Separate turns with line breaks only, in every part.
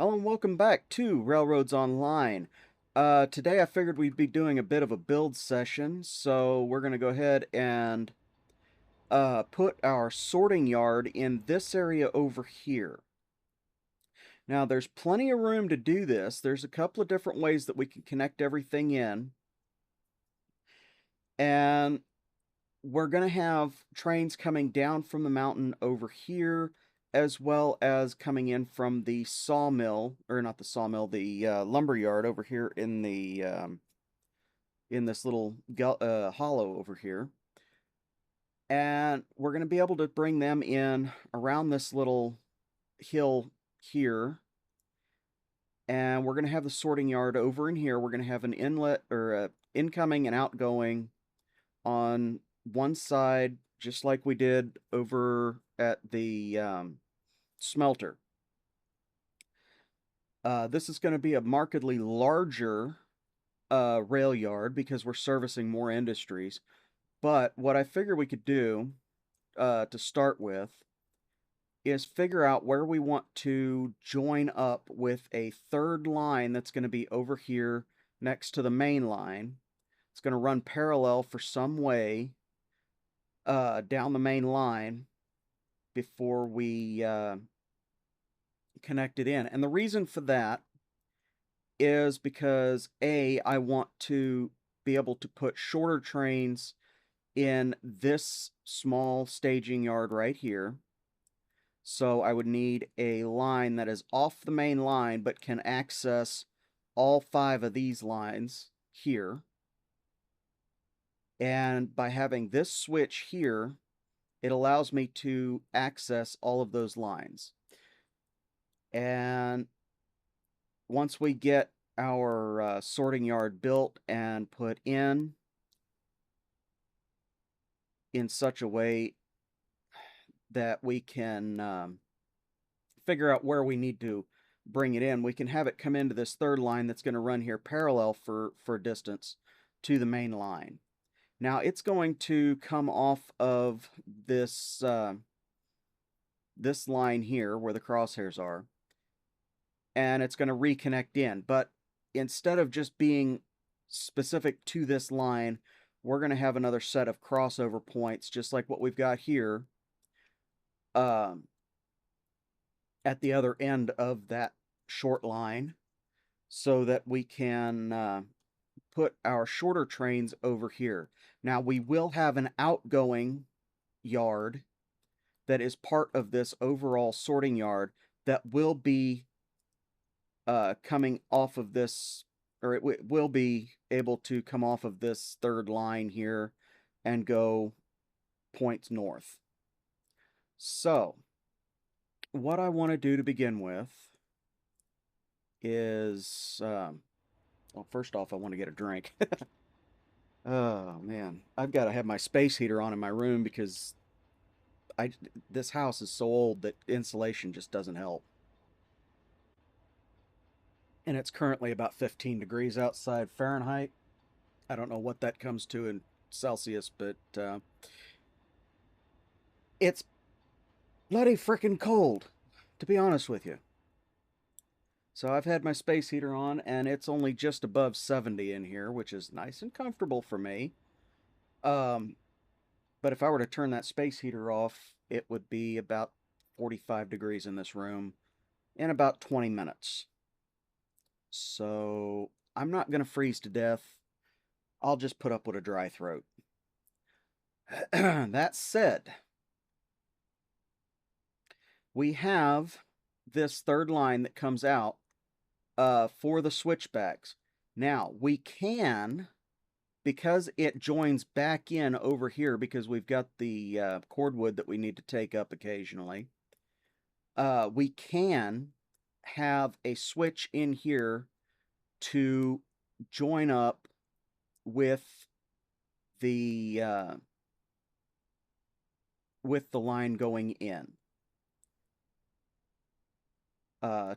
Hello and welcome back to Railroads Online. Today I figured we'd be doing a bit of a build session, so we're going to go ahead and put our sorting yard in this area over here. Now there's plenty of room to do this. There's a couple of different ways that we can connect everything in, and we're going to have trains coming down from the mountain over here, as well as coming in from the sawmill, or not the sawmill, the lumber yard over here in this little hollow over here. And we're going to be able to bring them in around this little hill here. And we're going to have the sorting yard over in here. We're going to have an inlet or a incoming and outgoing on one side, just like we did over at the smelter. This is going to be a markedly larger rail yard because we're servicing more industries. But what I figure we could do to start with is figure out where we want to join up with a third line that's going to be over here next to the main line. It's going to run parallel for some way down the main line before we connect it in. And the reason for that is because A, I want to be able to put shorter trains in this small staging yard right here. So I would need a line that is off the main line but can access all 5 of these lines here. And by having this switch here, it allows me to access all of those lines. And once we get our sorting yard built and put in such a way that we can figure out where we need to bring it in, we can have it come into this third line that's going to run here parallel for distance to the main line. Now it's going to come off of this this line here where the crosshairs are, and it's going to reconnect in. But instead of just being specific to this line, we're going to have another set of crossover points, just like what we've got here, um, at the other end of that short line, so that we can put our shorter trains over here. Now we will have an outgoing yard that is part of this overall sorting yard that will be coming off of this, or it will be able to come off of this third line here and go points north. So what I want to do to begin with is, well, first off, I want to get a drink. Oh man, I've got to have my space heater on in my room because this house is so old that insulation just doesn't help. And it's currently about 15 degrees outside Fahrenheit. I don't know what that comes to in Celsius, but it's bloody frickin' cold, to be honest with you. So I've had my space heater on, and it's only just above 70 in here, which is nice and comfortable for me. Um, but if I were to turn that space heater off, it would be about 45 degrees in this room in about 20 minutes. So I'm not going to freeze to death. I'll just put up with a dry throat. That said, we have this third line that comes out for the switchbacks. Now, we can, because it joins back in over here, because we've got the cordwood that we need to take up occasionally, we can have a switch in here to join up with the line going in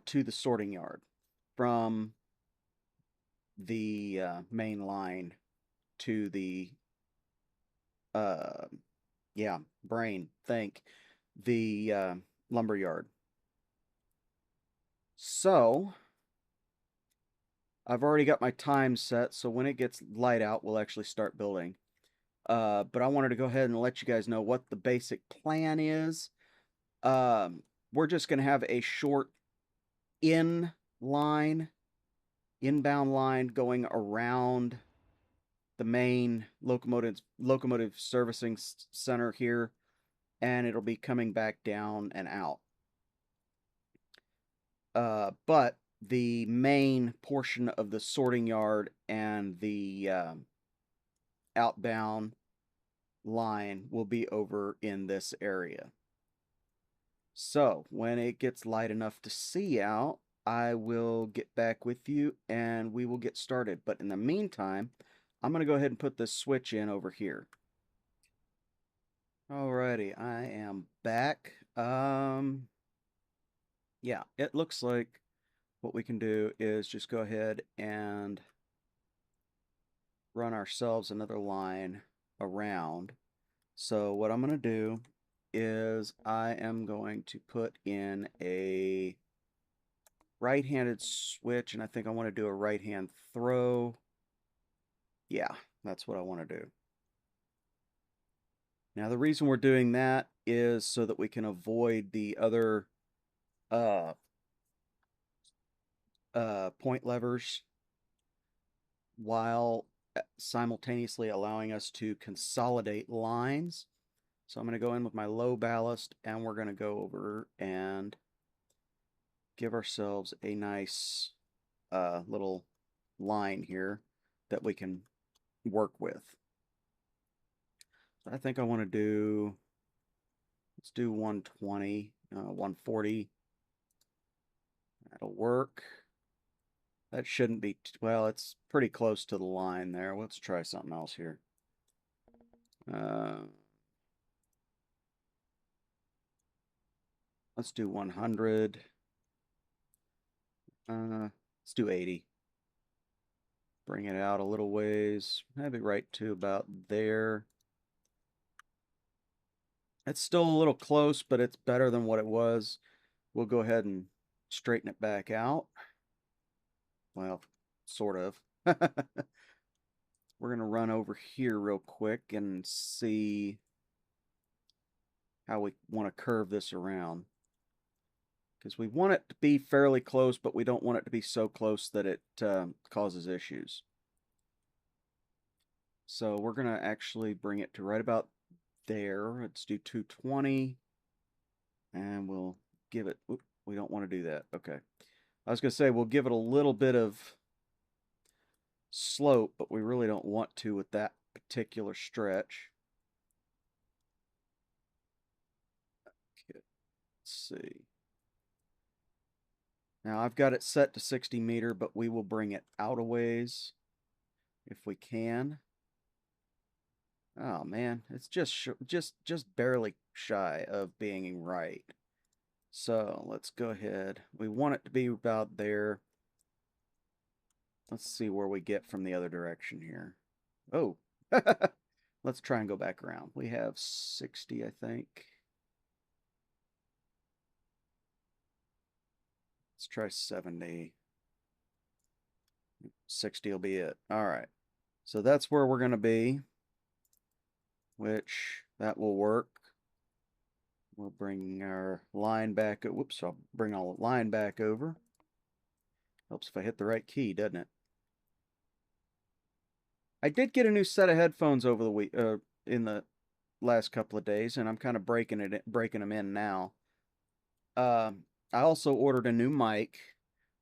to the sorting yard from the main line to the think the lumber yard. So, I've already got my time set, so when it gets light out, we'll actually start building. But I wanted to go ahead and let you guys know what the basic plan is. Um, we're just going to have a short in line, inbound line going around the main locomotive servicing center here, and it'll be coming back down and out. But the main portion of the sorting yard and the outbound line will be over in this area. So when it gets light enough to see out, I will get back with you and we will get started. But in the meantime, I'm going to go ahead and put this switch in over here. Alrighty, I am back. Yeah, it looks like what we can do is just go ahead and run ourselves another line around. So what I'm going to do is I am going to put in a right-handed switch, and I think I want to do a right-hand throw. Yeah, that's what I want to do. Now the reason we're doing that is so that we can avoid the other point levers while simultaneously allowing us to consolidate lines. So I'm going to go in with my low ballast and we're going to go over and give ourselves a nice little line here that we can work with. So I think I want to do, let's do 120, 140. That'll work. That shouldn't be, well, it's pretty close to the line there. Let's try something else here. Let's do 100. Let's do 80. Bring it out a little ways. Have it right to about there. It's still a little close, but it's better than what it was. We'll go ahead and straighten it back out. Well, sort of. We're going to run over here real quick and see how we want to curve this around. Because we want it to be fairly close, but we don't want it to be so close that it causes issues. So we're going to actually bring it to right about there. Let's do 220. And we'll give it... Oops, we don't want to do that. Okay. I was going to say we'll give it a little bit of slope, but we really don't want to with that particular stretch. Okay. Let's see. Now I've got it set to 60 meter, but we will bring it out a ways if we can. Oh man, it's just barely shy of being right. So let's go ahead. We want it to be about there. Let's see where we get from the other direction here. Oh, let's try and go back around. We have 60, I think. Let's try 70. 60 will be it. All right. So that's where we're going to be, which that will work. We'll bring our line back. Whoops, I'll bring all the line back over. Helps if I hit the right key, doesn't it? I did get a new set of headphones over the week, in the last couple of days, and I'm kind of breaking them in now. I also ordered a new mic,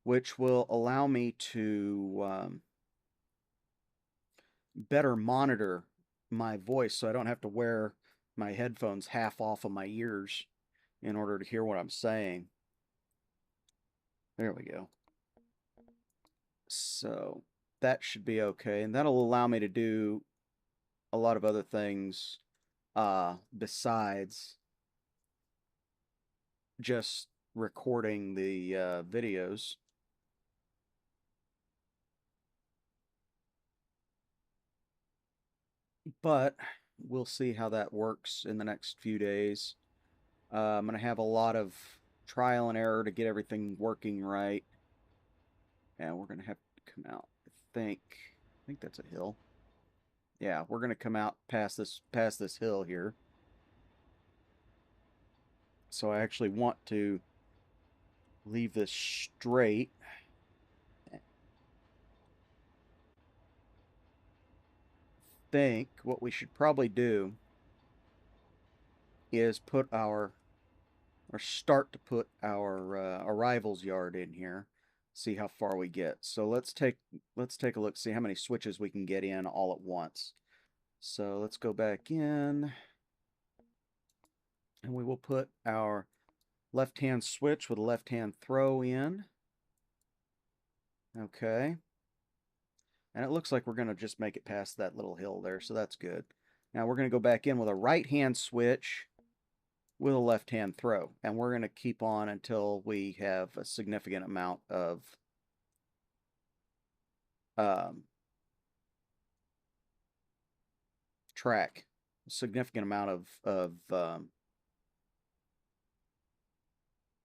which will allow me to better monitor my voice, so I don't have to wear my headphones half off of my ears in order to hear what I'm saying. There we go. So that should be okay, and that'll allow me to do a lot of other things besides just recording the videos. But we'll see how that works in the next few days. I'm going to have a lot of trial and error to get everything working right. And we're going to have to come out, I think that's a hill. Yeah, we're going to come out past this hill here. So I actually want to leave this straight. Think what we should probably do is put our, or start to put our arrivals yard in here. See how far we get. So let's take a look, see how many switches we can get in all at once. So let's go back in, and we will put our left-hand switch with a left-hand throw in. Okay. And it looks like we're going to just make it past that little hill there, so that's good. Now we're going to go back in with a right-hand switch with a left-hand throw, and we're going to keep on until we have a significant amount of track, a significant amount of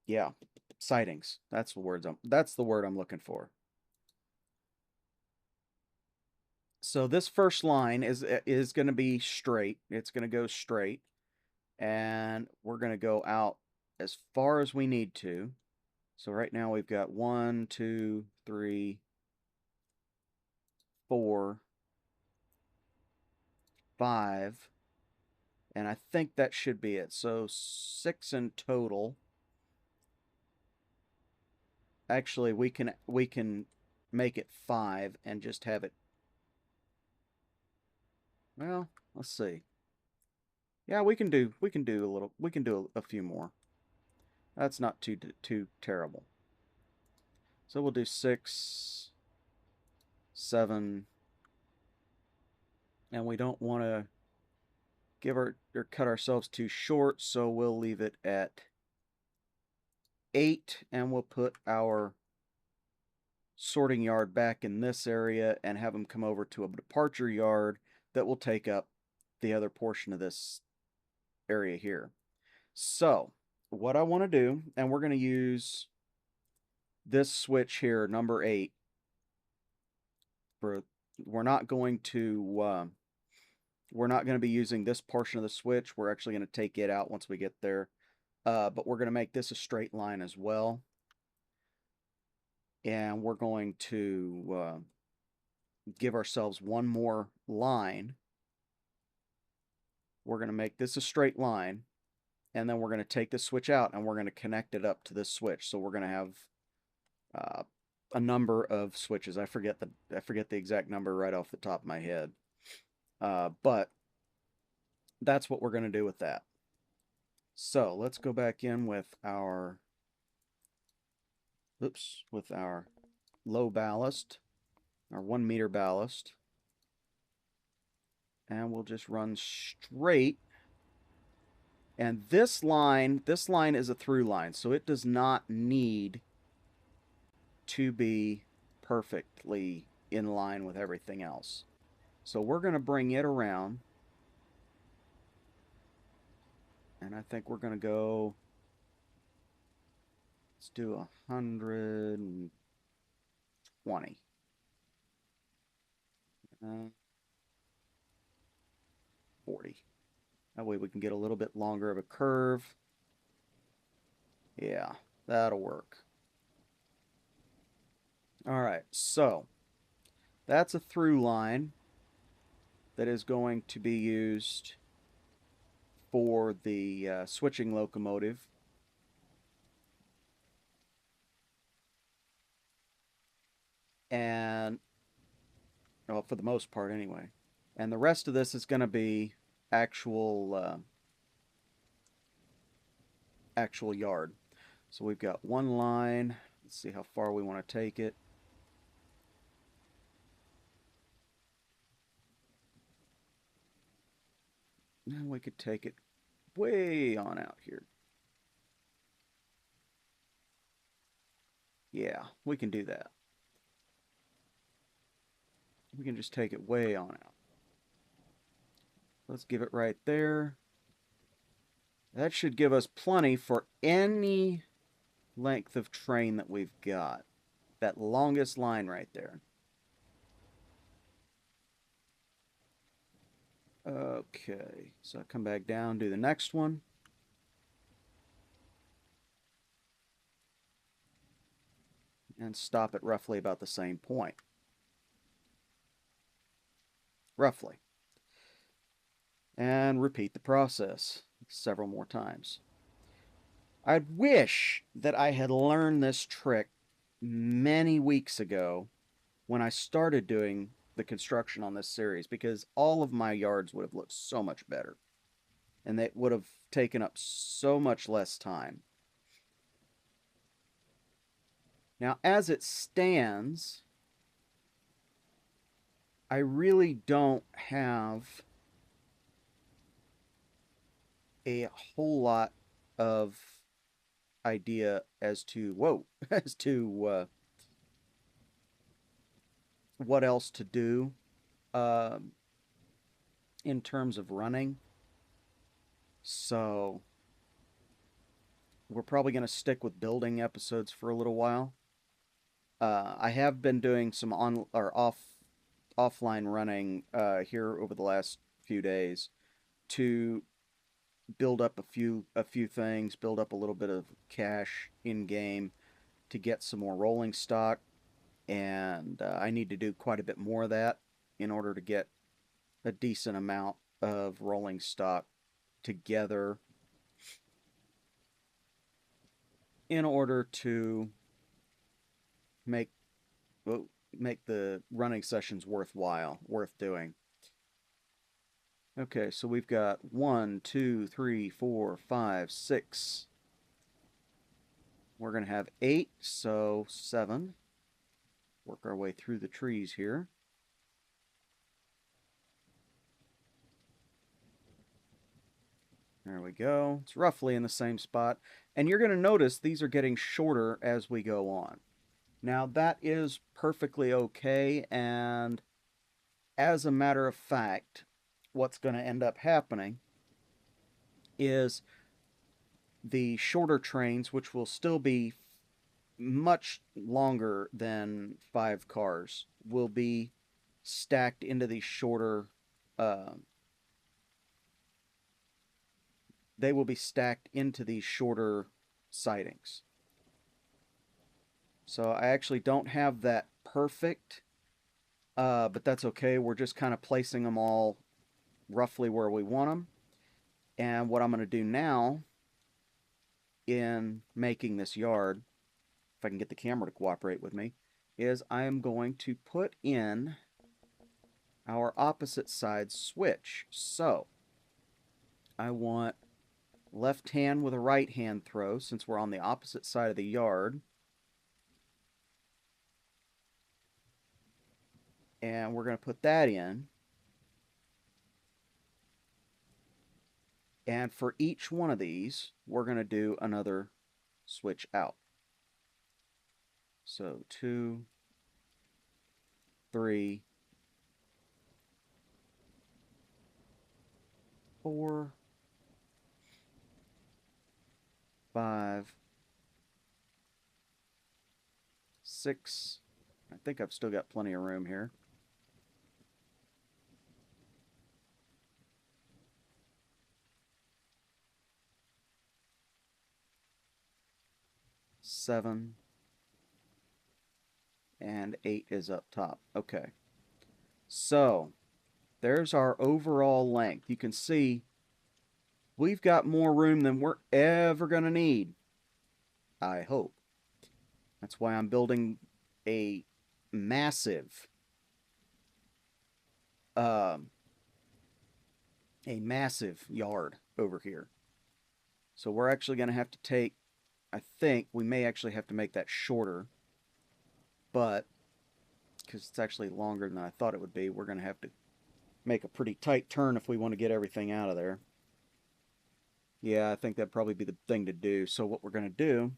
yeah, sightings. That's the word I'm looking for. So this first line is going to be straight. It's going to go straight, and we're going to go out as far as we need to. So right now we've got 1, 2, 3, 4, 5, and I think that should be it. So 6 in total. Actually, we can make it 5 and just have it. Well, let's see. Yeah, we can do a few more. That's not too terrible. So we'll do 6, 7, and we don't want to cut ourselves too short, so we'll leave it at 8, and we'll put our sorting yard back in this area and have them come over to a departure yard that will take up the other portion of this area here. So what I want to do, and we're going to use this switch here, number 8, for we're not going to be using this portion of the switch. We're actually going to take it out once we get there, but we're going to make this a straight line as well, and we're going to give ourselves one more line. We're going to make this a straight line, and then we're going to take the switch out and we're going to connect it up to this switch. So we're going to have a number of switches. I forget the exact number right off the top of my head, but that's what we're going to do with that. So let's go back in with our low ballast, our 1 meter ballast, and we'll just run straight. And this line is a through line, so it does not need to be perfectly in line with everything else. So we're going to bring it around, and I think we're going to go, let's do 120. 40. That way we can get a little bit longer of a curve. Yeah, that'll work. All right, so that's a through line that is going to be used for the switching locomotive. And, well, for the most part anyway. And the rest of this is going to be actual yard. So we've got one line. Let's see how far we want to take it. And we could take it way on out here. Yeah, we can do that. We can just take it way on out. Let's give it right there. That should give us plenty for any length of train that we've got. That longest line right there. Okay, so come back down, do the next one. And stop at roughly about the same point. Roughly. And repeat the process several more times. I wish that I had learned this trick many weeks ago when I started doing the construction on this series, because all of my yards would have looked so much better and they would have taken up so much less time. Now, as it stands, I really don't have a whole lot of idea as to as to what else to do uh, in terms of running. So we're probably going to stick with building episodes for a little while. I have been doing some offline running here over the last few days to build up a few things, build up a little bit of cash in game to get some more rolling stock, and I need to do quite a bit more of that in order to get a decent amount of rolling stock together in order to make make the running sessions worthwhile, worth doing. Okay, so we've got 1, 2, 3, 4, 5, 6. We're going to have 8, so 7. Work our way through the trees here. There we go. It's roughly in the same spot. And you're going to notice these are getting shorter as we go on. Now, that is perfectly okay, and as a matter of fact, what's going to end up happening is the shorter trains, which will still be much longer than 5 cars, will be stacked into these shorter they will be stacked into these shorter sidings. So I actually don't have that perfect, but that's okay. We're just kind of placing them all roughly where we want them. And what I'm going to do now in making this yard, if I can get the camera to cooperate with me, is I am going to put in our opposite side switch. So I want left hand with a right hand throw, since we're on the opposite side of the yard. And we're going to put that in. And for each one of these, we're going to do another switch out. So 2, 3, 4, 5, 6. I think I've still got plenty of room here. 7, and 8 is up top. Okay. So there's our overall length. You can see we've got more room than we're ever going to need, I hope. That's why I'm building a massive yard over here. So we're actually going to have to take, I think we may actually have to make that shorter, but because it's actually longer than I thought it would be, we're going to have to make a pretty tight turn if we want to get everything out of there. Yeah, I think that'd probably be the thing to do. So what we're going to do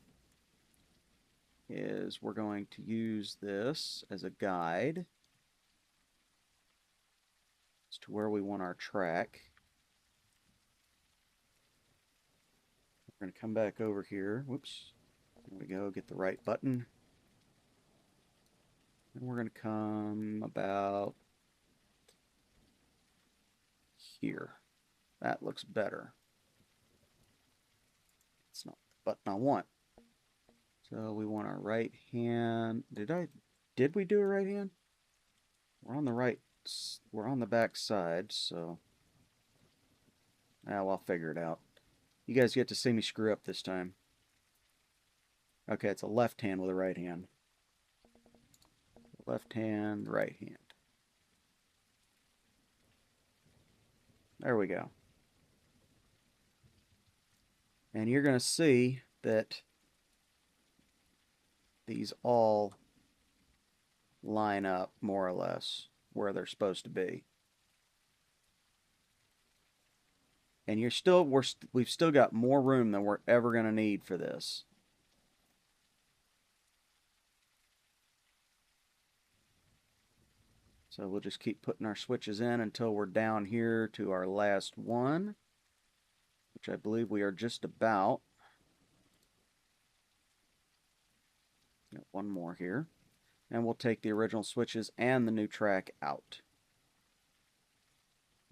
is we're going to use this as a guide as to where we want our track. We're going to come back over here. Whoops. There we go, get the right button. And we're going to come about here. That looks better. It's not the button I want. So we want our right hand. Did we do a right hand? We're on the right, we're on the back side, so I'll figure it out. You guys get to see me screw up this time. Okay, it's a left hand with a right hand. Left hand, right hand. There we go. And you're going to see that these all line up more or less where they're supposed to be. And we've still got more room than we're ever going to need for this. So we'll just keep putting our switches in until we're down here to our last one, which I believe we are just about. Got one more here. And we'll take the original switches and the new track out.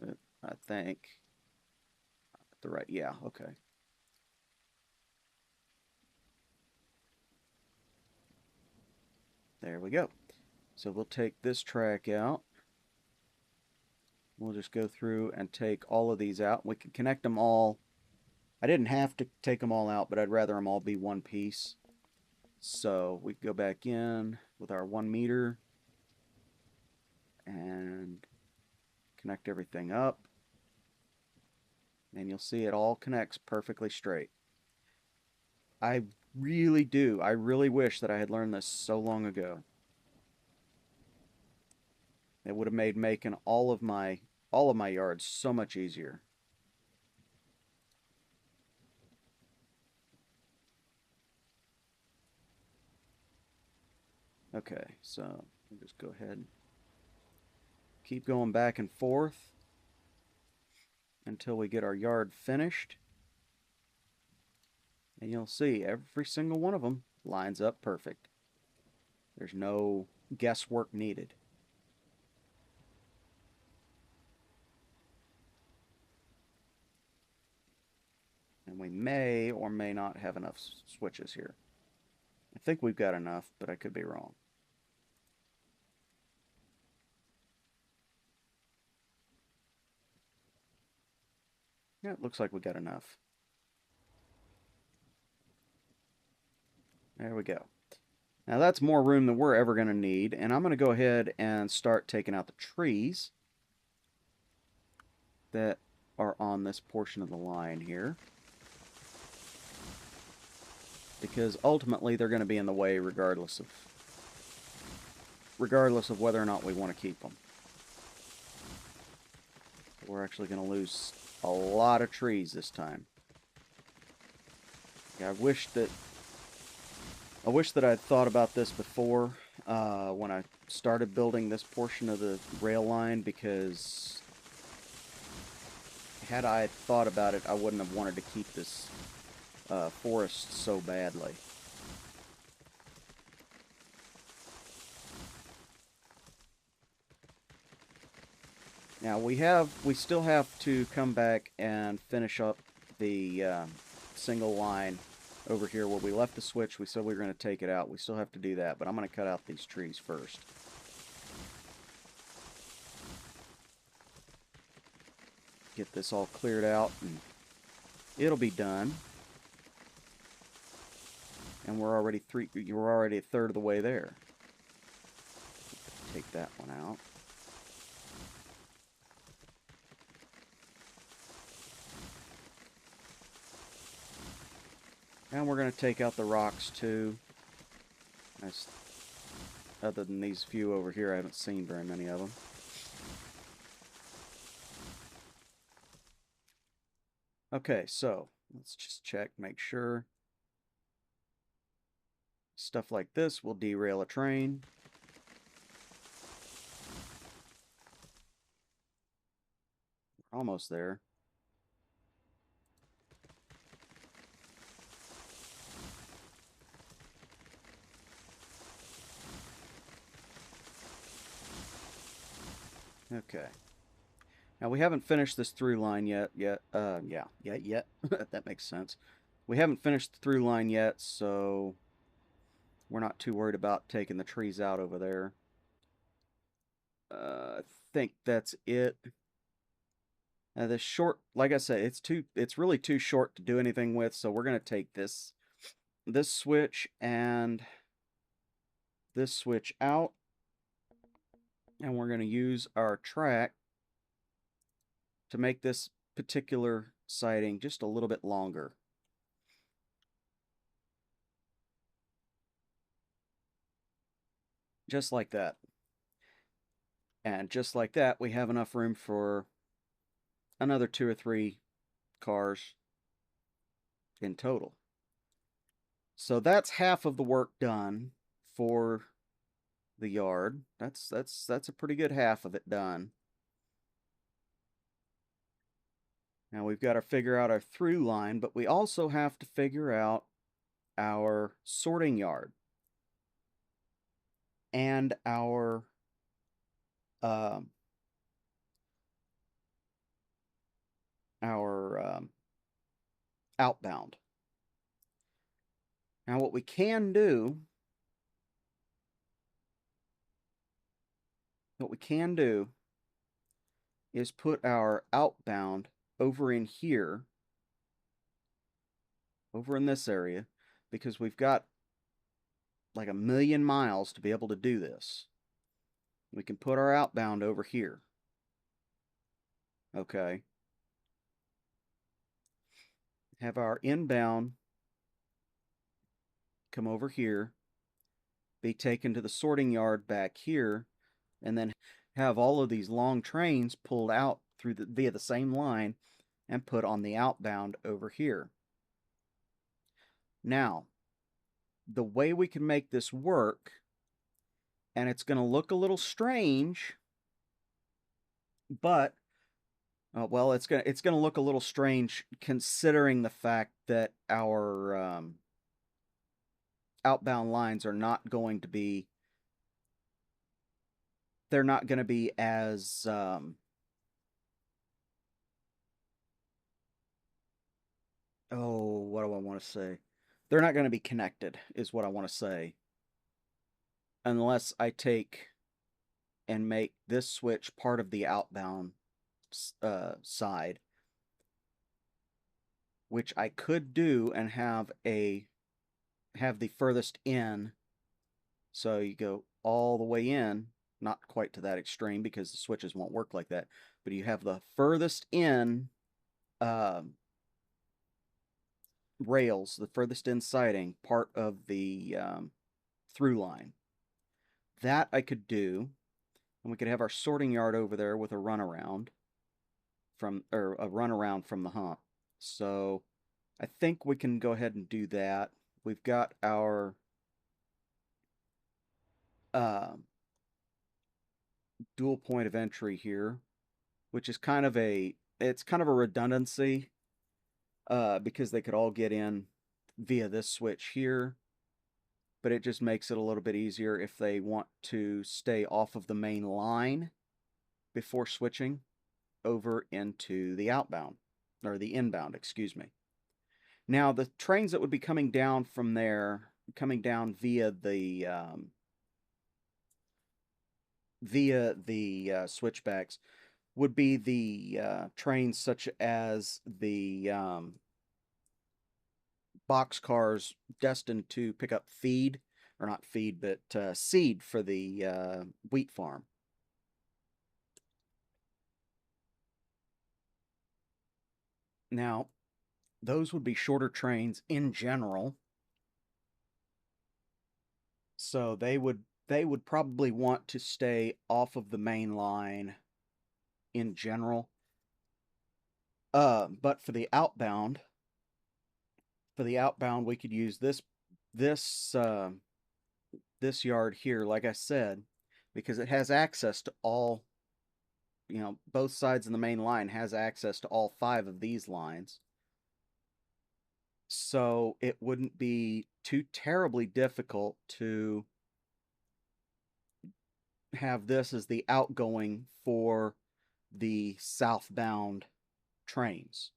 I think the right, yeah, okay. There we go. So we'll take this track out. We'll just go through and take all of these out. We can connect them all. I didn't have to take them all out, but I'd rather them all be one piece. So we go back in with our 1 meter and connect everything up. And you'll see it all connects perfectly straight. I really wish that I had learned this so long ago. It would have made making all of my yards so much easier. Okay, so we'll just go ahead and keep going back and forth until we get our yard finished. And you'll see every single one of them lines up perfect. There's no guesswork needed. And we may or may not have enough switches here. I think we've got enough, but I could be wrong. Yeah, it looks like we got enough. There we go. Now that's more room than we're ever going to need, and I'm going to go ahead and start taking out the trees that are on this portion of the line here, because ultimately they're going to be in the way regardless of whether or not we want to keep them. We're actually going to lose a lot of trees this time. Yeah, I wish that I'd thought about this before when I started building this portion of the rail line, because had I thought about it, I wouldn't have wanted to keep this forest so badly. Now we still have to come back and finish up the single line over here where we left the switch. We said we were going to take it out. We still have to do that, but I'm going to cut out these trees first. Get this all cleared out and it'll be done. And we're already a third of the way there. Take that one out. And we're going to take out the rocks too. Other than these few over here, I haven't seen very many of them. Okay, so let's just check, make sure. Stuff like this will derail a train. We're almost there. Okay. Now we haven't finished this through line yet. That makes sense. We haven't finished the through line yet, so we're not too worried about taking the trees out over there. I think that's it. This short, like I said, it's really too short to do anything with, so we're gonna take this switch and this switch out, and we're gonna use our track to make this particular siding just a little bit longer. Just like that. And just like that, we have enough room for another 2 or 3 cars in total. So that's half of the work done for the yard. That's a pretty good half of it done. Now we've got to figure out our through line, but we also have to figure out our sorting yard and um, our outbound. Now what we can do, is put our outbound over in here, over in this area, because we've got like 1,000,000 miles to be able to do this. We can put our outbound over here. Okay. Have our inbound come over here, be taken to the sorting yard back here, and then have all of these long trains pulled out via the same line and put on the outbound over here. Now, the way we can make this work, and it's going to look a little strange, but well, it's gonna look a little strange considering the fact that our outbound lines are not going to be. They're not going to be as what do I want to say? They're not going to be connected, is what I want to say, unless I take and make this switch part of the outbound side, which I could do and have the furthest in. So you go all the way in, not quite to that extreme because the switches won't work like that, but you have the furthest in uh, rails, the furthest in siding part of the through line. That I could do, and we could have our sorting yard over there with a runaround from the hump. So I think we can go ahead and do that. We've got our uh, dual point of entry here, which is kind of a redundancy because they could all get in via this switch here, but it just makes it a little bit easier if they want to stay off of the main line before switching over into the outbound, or the inbound, excuse me. Now, the trains that would be coming down from there, coming down via the switchbacks, would be the trains such as the box cars destined to pick up feed, or not feed, but seed for the wheat farm. Now, those would be shorter trains in general, so they would probably want to stay off of the main line in general. But for the outbound, we could use this this yard here, like I said, because it has access to all. Both sides of the main line has access to all 5 of these lines. So it wouldn't be too terribly difficult to have this as the outgoing for the southbound trains.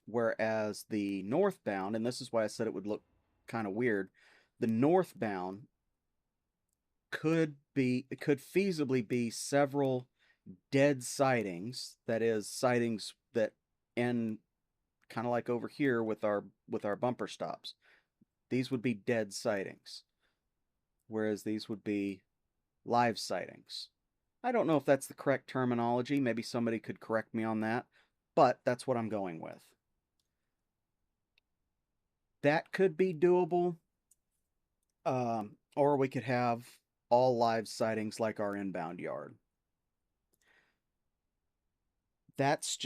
Whereas the northbound, and this is why I said it would look kind of weird, the northbound could feasibly be several dead sidings, that is sidings that end kind of like over here with our bumper stops. These would be dead sidings, whereas these would be live sightings. I don't know if that's the correct terminology. Maybe somebody could correct me on that, but that's what I'm going with. That could be doable, or we could have all live sightings like our inbound yard. That's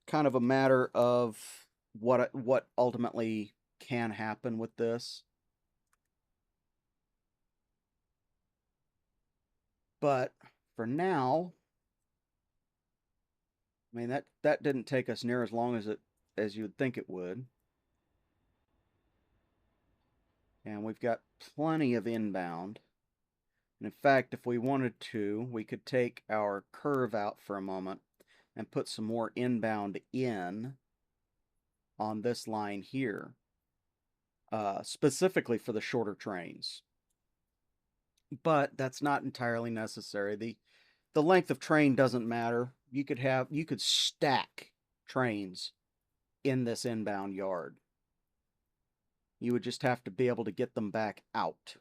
kind of a matter of what ultimately can happen with this. But for now, I mean that didn't take us near as long as you would think it would. And we've got plenty of inbound. And in fact, if we wanted to, we could take our curve out for a moment and put some more inbound in on this line here, specifically for the shorter trains. But that's not entirely necessary. The length of train doesn't matter. You could stack trains in this inbound yard. You would just have to be able to get them back out.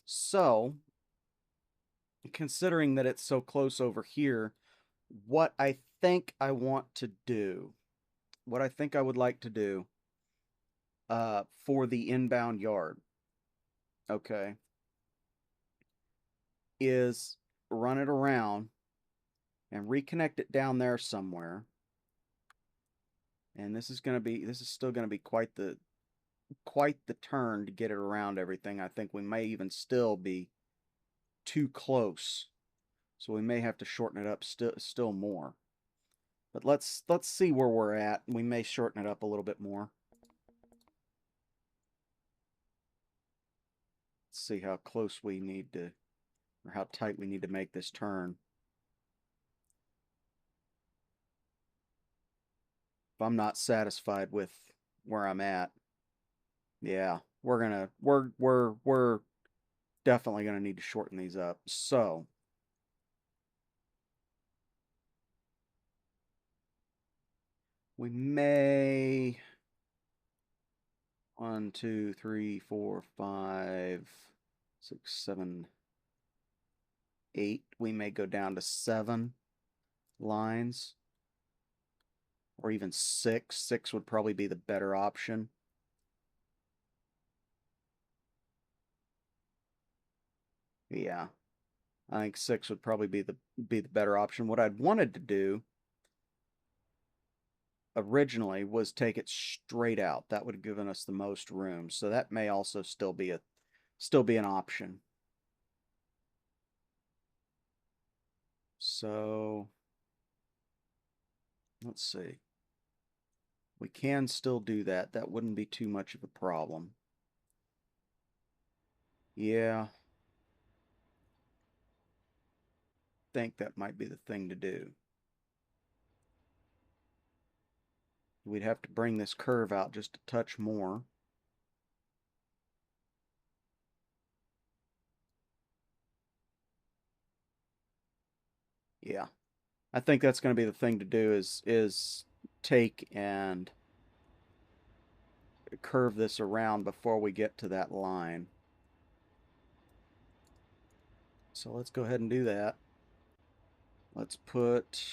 So, considering that it's so close over here, what I think I want to do, what I think I would like to do for the inbound yard, okay, is run it around and reconnect it down there somewhere. And this is still going to be quite the turn to get it around everything. I think we may even still be too close, so we may have to shorten it up still more. But let's see where we're at. We may shorten it up a little bit more. Let's see how close we need to, or how tight we need to make this turn. If I'm not satisfied with where I'm at, yeah, we're definitely gonna need to shorten these up. So we may 1, 2, 3, 4, 5, 6, 7, 8. We may go down to 7 lines, or even 6. 6 would probably be the better option. Yeah, I think 6 would probably be the better option. What I'd wanted to do originally was take it straight out. That would have given us the most room. So that may also still be an option. So let's see. We can still do that. That wouldn't be too much of a problem. Yeah. Think that might be the thing to do. We'd have to bring this curve out just a touch more. Yeah. I think that's going to be the thing to do is take and curve this around before we get to that line. So let's go ahead and do that. Let's put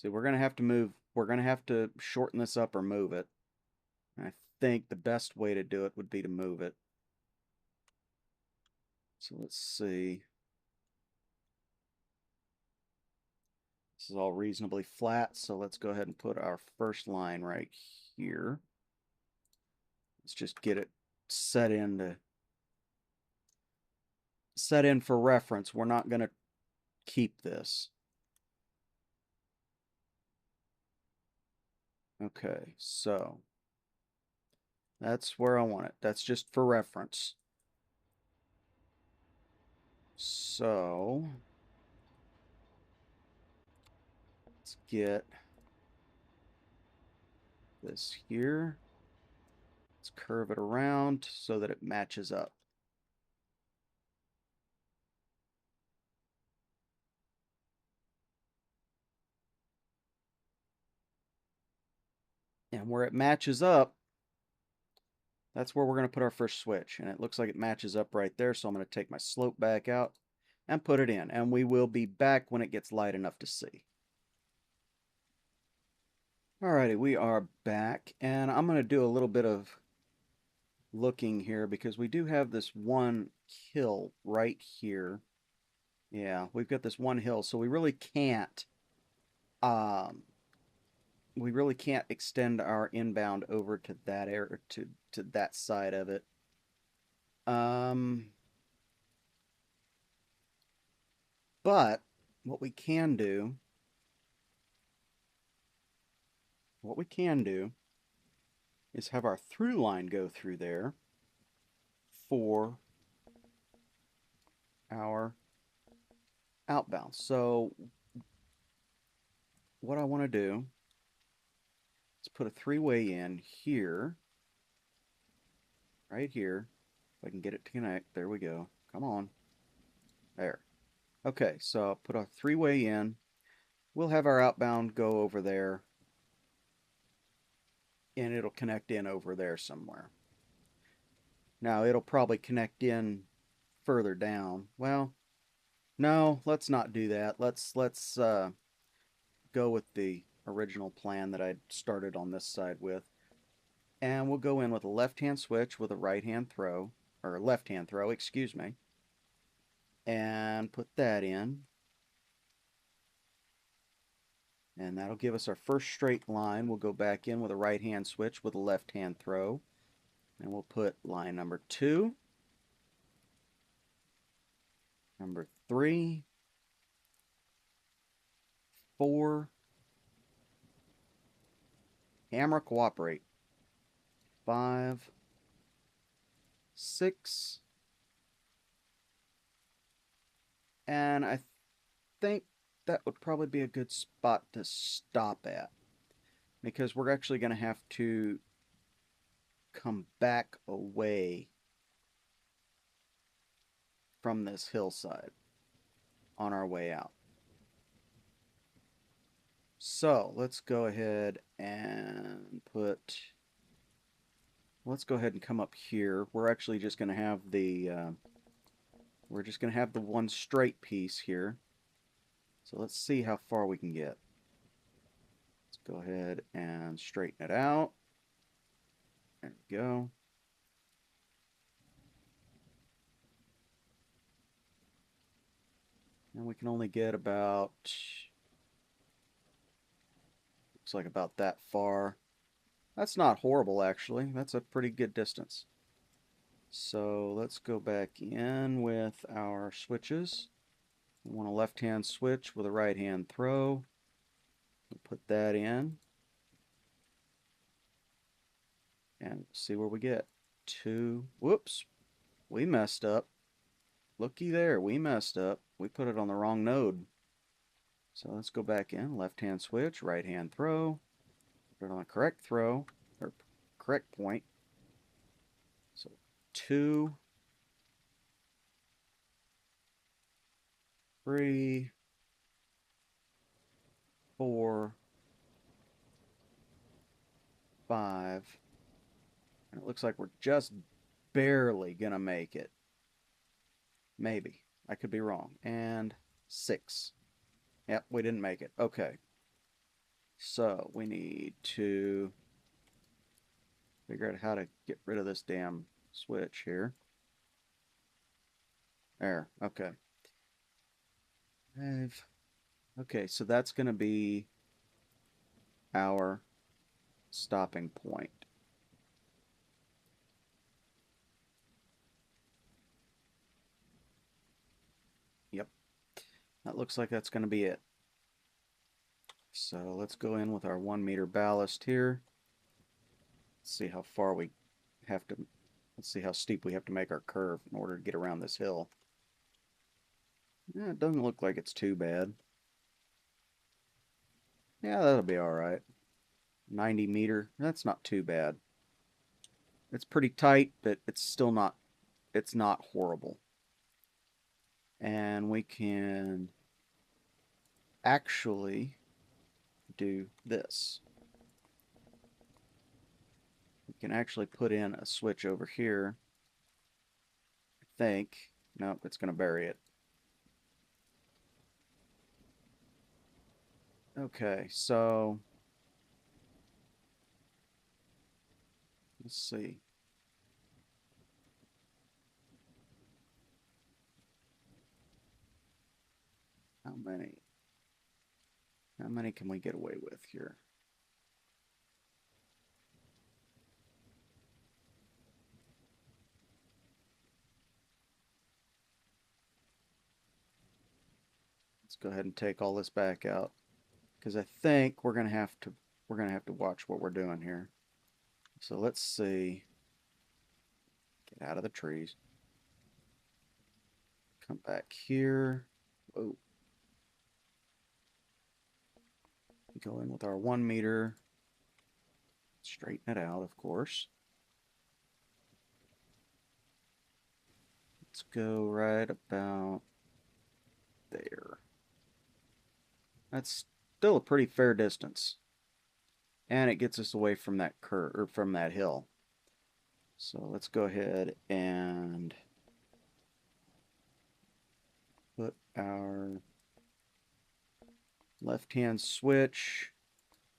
See, we're going to have to move. We're going to have to shorten this up or move it. And I think the best way to do it would be to move it. So let's see. This is all reasonably flat, so let's go ahead and put our first line right here. Let's just get it set in for reference. We're not going to keep this. Okay, so that's where I want it. That's just for reference. So let's get this here. Let's curve it around so that it matches up. And where it matches up, that's where we're going to put our first switch. And it looks like it matches up right there. So I'm going to take my slope back out and put it in. And we will be back when it gets light enough to see. Alrighty, we are back. And I'm going to do a little bit of looking here because we do have this one hill right here. Yeah, we've got this one hill. So um, we really can't extend our inbound over to that area, to that side of it. Um, but what we can do, what we can do is have our through line go through there for our outbound. So what I want to do is put a three-way in here, right here. If I can get it to connect, there we go. Come on. There. Okay, so I'll put a three-way in. We'll have our outbound go over there, and it'll connect in over there somewhere. Now, it'll probably connect in further down. Well, no, let's not do that. Let's go with the original plan that I started on this side with. And we'll go in with a left-hand switch with a right-hand throw, or left-hand throw, excuse me, and put that in. And that'll give us our first straight line. We'll go back in with a right-hand switch with a left-hand throw. And we'll put line number 2, number 3, 4, hammer cooperate, 5, 6, and I think that would probably be a good spot to stop at, because we're actually going to have to come back away from this hillside on our way out. So let's go ahead and let's go ahead and come up here. We're actually just going to have the one straight piece here. So let's see how far we can get. Let's go ahead and straighten it out. There we go. And we can only get about, looks like about that far. That's not horrible, actually. That's a pretty good distance. So let's go back in with our switches. We want a left-hand switch with a right-hand throw. We'll put that in. And see where we get. 2. Whoops. We messed up. Looky there. We messed up. We put it on the wrong node. So let's go back in. Left-hand switch, right-hand throw. Put it on the correct throw, or correct point. So 2, 3, 4, 5. And it looks like we're just barely gonna make it. Maybe. I could be wrong. And 6. Yep, we didn't make it. Okay. So we need to figure out how to get rid of this damn switch here. There. Okay. Okay, so that's going to be our stopping point. Yep. That looks like that's going to be it. So let's go in with our 1 meter ballast here. Let's see how far we have to, let's see how steep we have to make our curve in order to get around this hill. Yeah, it doesn't look like it's too bad. Yeah, that'll be all right. 90 meter, that's not too bad. It's pretty tight, but it's still not, it's not horrible. And we can actually do this. We can actually put in a switch over here. I think. Nope, it's going to bury it. Okay, so let's see. How many? How many can we get away with here? Let's go ahead and take all this back out because I think we're going to have to watch what we're doing here. So let's see. Get out of the trees. Come back here. Whoa. Go in with our 1 meter. Straighten it out, of course. Let's go right about there. That's still a pretty fair distance. And it gets us away from that curve, or from that hill. So let's go ahead and put our left-hand switch,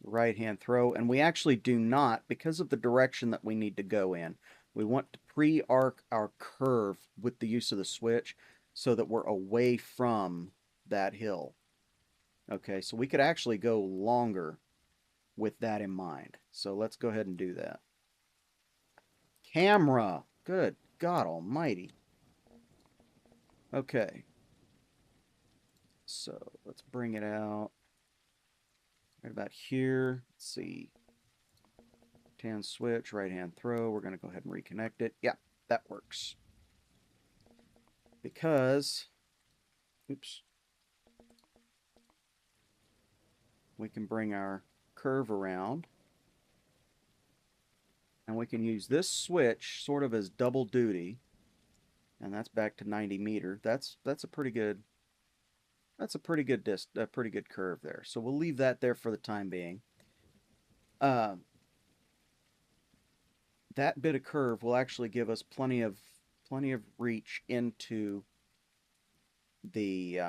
right-hand throw, and we actually do not, because of the direction that we need to go in, we want to pre-arc our curve with the use of the switch so that we're away from that hill. Okay, so we could actually go longer with that in mind. So let's go ahead and do that. Camera! Good God almighty. Okay. So let's bring it out right about here. Let's see. Left-hand switch, right-hand throw. We're going to go ahead and reconnect it. Yeah, that works. Because, oops, we can bring our curve around. And we can use this switch sort of as double duty. And that's back to 90 meter. That's a pretty good pretty good curve there. So we'll leave that there for the time being. That bit of curve will actually give us plenty of reach into the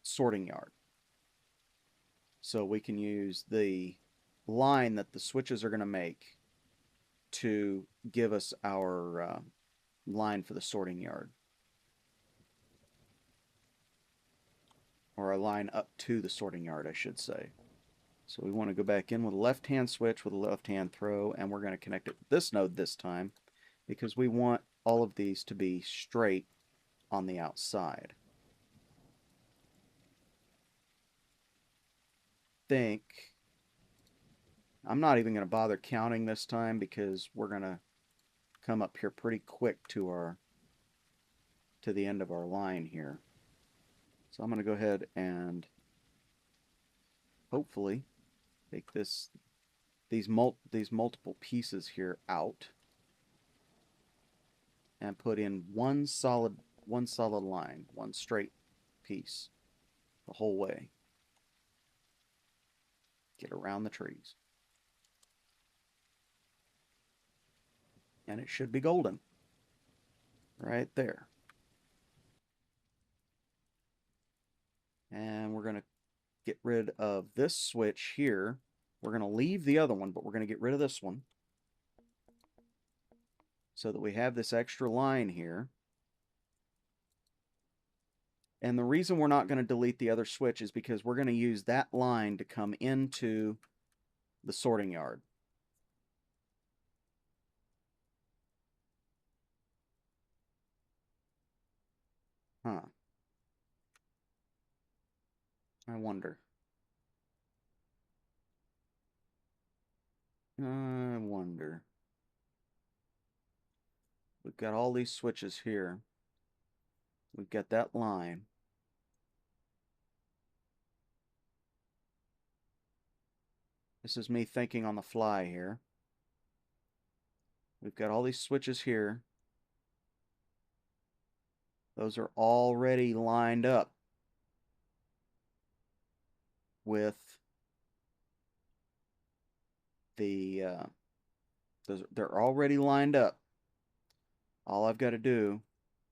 sorting yard. So we can use the line that the switches are going to make to give us our line for the sorting yard. Or a line up to the sorting yard, I should say. So we want to go back in with a left-hand switch with a left-hand throw, and we're going to connect it with this node this time because we want all of these to be straight on the outside. I'm not even going to bother counting this time because we're going to come up here pretty quick to the end of our line here. So I'm going to go ahead and hopefully take these multiple pieces here out and put in one solid line, one straight piece the whole way. Get around the trees. And it should be golden. Right there. And we're going to get rid of this switch here. We're going to leave the other one, but we're going to get rid of this one so that we have this extra line here. And the reason we're not going to delete the other switch is because we're going to use that line to come into the sorting yard. Huh. I wonder. I wonder. We've got all these switches here. We've got that line. This is me thinking on the fly here. We've got all these switches here. Those are already lined up with the, they're already lined up. All I've got to do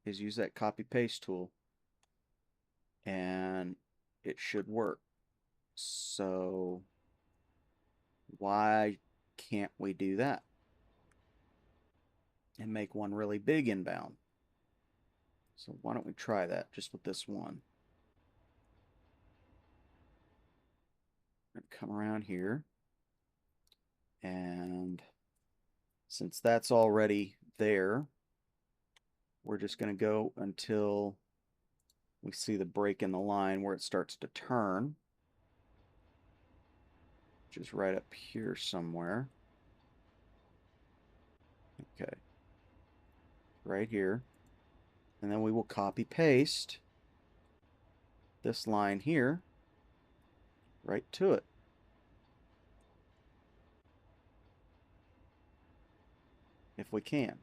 is use that copy paste tool and it should work. So why can't we do that and make one really big inbound? So why don't we try that just with this one? Come around here, and since that's already there, we're just going to go until we see the break in the line where it starts to turn, which is right up here somewhere. Okay, right here. And then we will copy paste this line here right to it. If we can.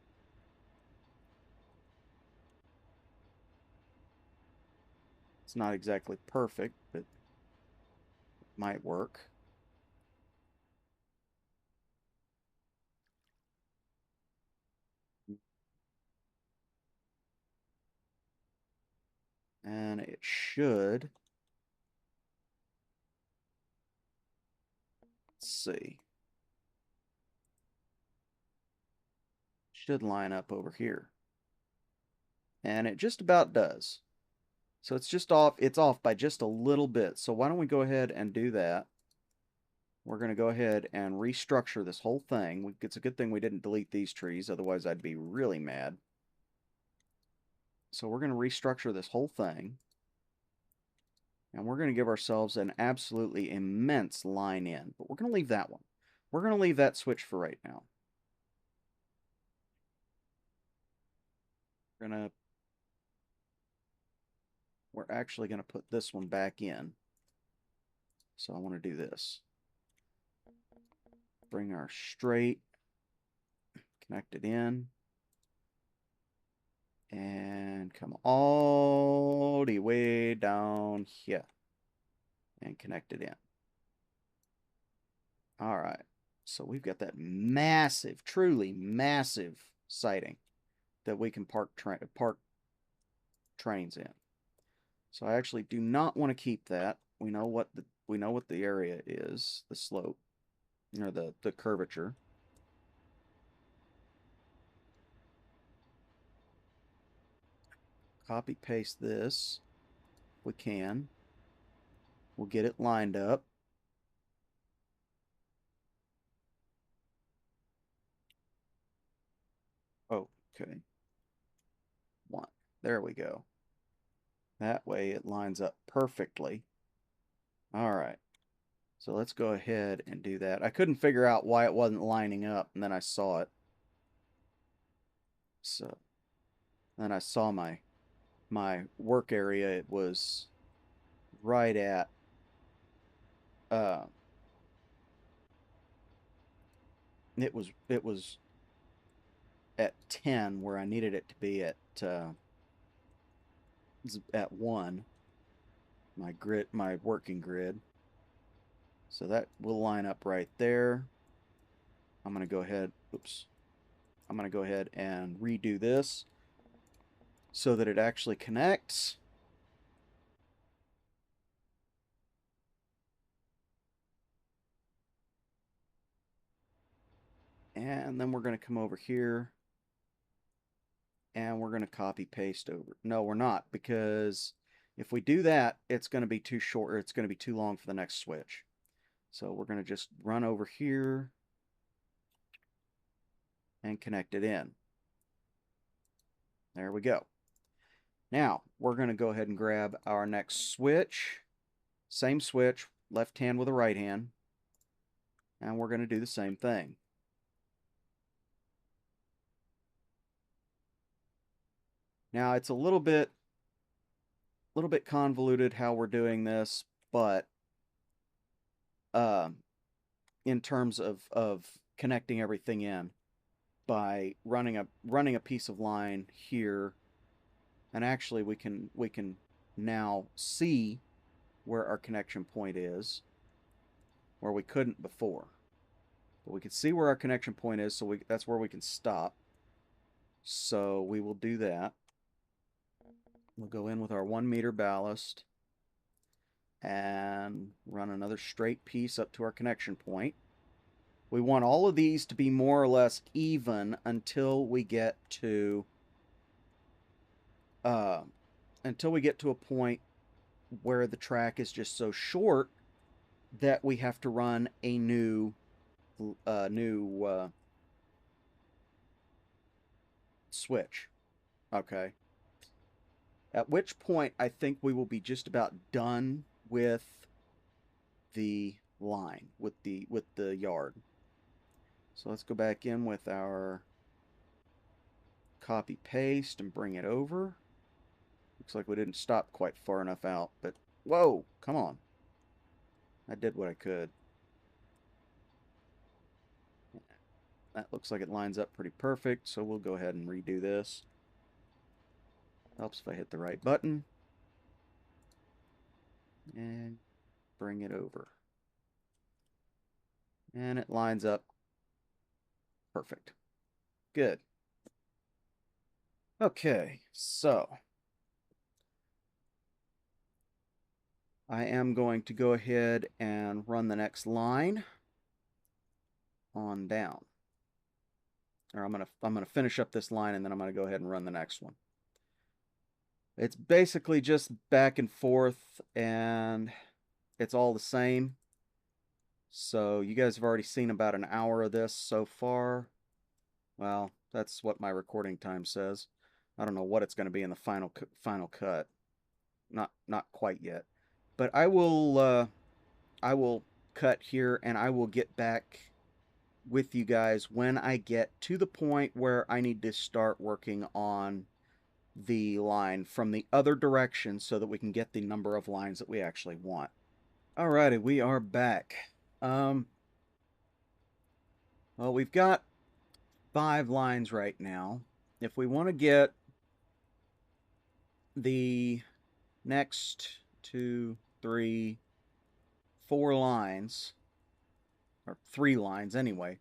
It's not exactly perfect, but it might work. And it should, let's see, should line up over here. And it just about does. So it's off by just a little bit. So why don't we go ahead and do that? We're going to go ahead and restructure this whole thing. It's a good thing we didn't delete these trees, otherwise I'd be really mad. So we're going to restructure this whole thing. And we're going to give ourselves an absolutely immense line in. But we're going to leave that one. We're going to leave that switch for right now. We're actually going to put this one back in. So I want to do this. Bring our straight, connect it in, and come all the way down here and connect it in. All right, so we've got that massive, truly massive siding that we can park trains in. So I actually do not want to keep that. We know what the area is, the slope, or the curvature. Copy paste this if we can. We'll get it lined up. Oh, okay. One. There we go. That way it lines up perfectly. All right. So let's go ahead and do that. I couldn't figure out why it wasn't lining up, and then I saw it. So then I saw my work area. It was right at it was at 10 where I needed it to be at 1, my working grid. So that will line up right there. I'm going to go ahead, I'm going to go ahead and redo this so that it actually connects. And then we're going to come over here and we're going to copy paste over. No, we're not, because if we do that, it's going to be too short, or it's going to be too long for the next switch. So we're going to just run over here and connect it in. There we go. Now, we're going to go ahead and grab our next switch. Same switch, left hand with a right hand. And we're going to do the same thing. Now it's a little bit convoluted how we're doing this, but in terms of connecting everything in by running a piece of line here, and actually we can now see where our connection point is, where we couldn't before. But we can see where our connection point is, so that's where we can stop. So we will do that. We'll go in with our 1 meter ballast and run another straight piece up to our connection point. We want all of these to be more or less even until we get to a point where the track is just so short that we have to run a new switch. Okay. At which point I think we will be just about done with the line, with the yard. So let's go back in with our copy paste and bring it over. Looks like we didn't stop quite far enough out, but whoa, come on. I did what I could. That looks like it lines up pretty perfect, so we'll go ahead and redo this. Helps if I hit the right button. And bring it over. And it lines up perfect. Good. Okay, so I am going to go ahead and run the next line on down. Or I'm gonna finish up this line and then I'm gonna go ahead and run the next one. It's basically just back and forth and it's all the same. So you guys have already seen about an hour of this so far. Well, that's what my recording time says. I don't know what it's going to be in the final cut. Not quite yet. But I will cut here and I will get back with you guys when I get to the point where I need to start working on the line from the other direction so that we can get the number of lines that we actually want. Alrighty, we are back. Well, we've got 5 lines right now. If we want to get the next 2, 3, 4 lines, or 3 lines anyway,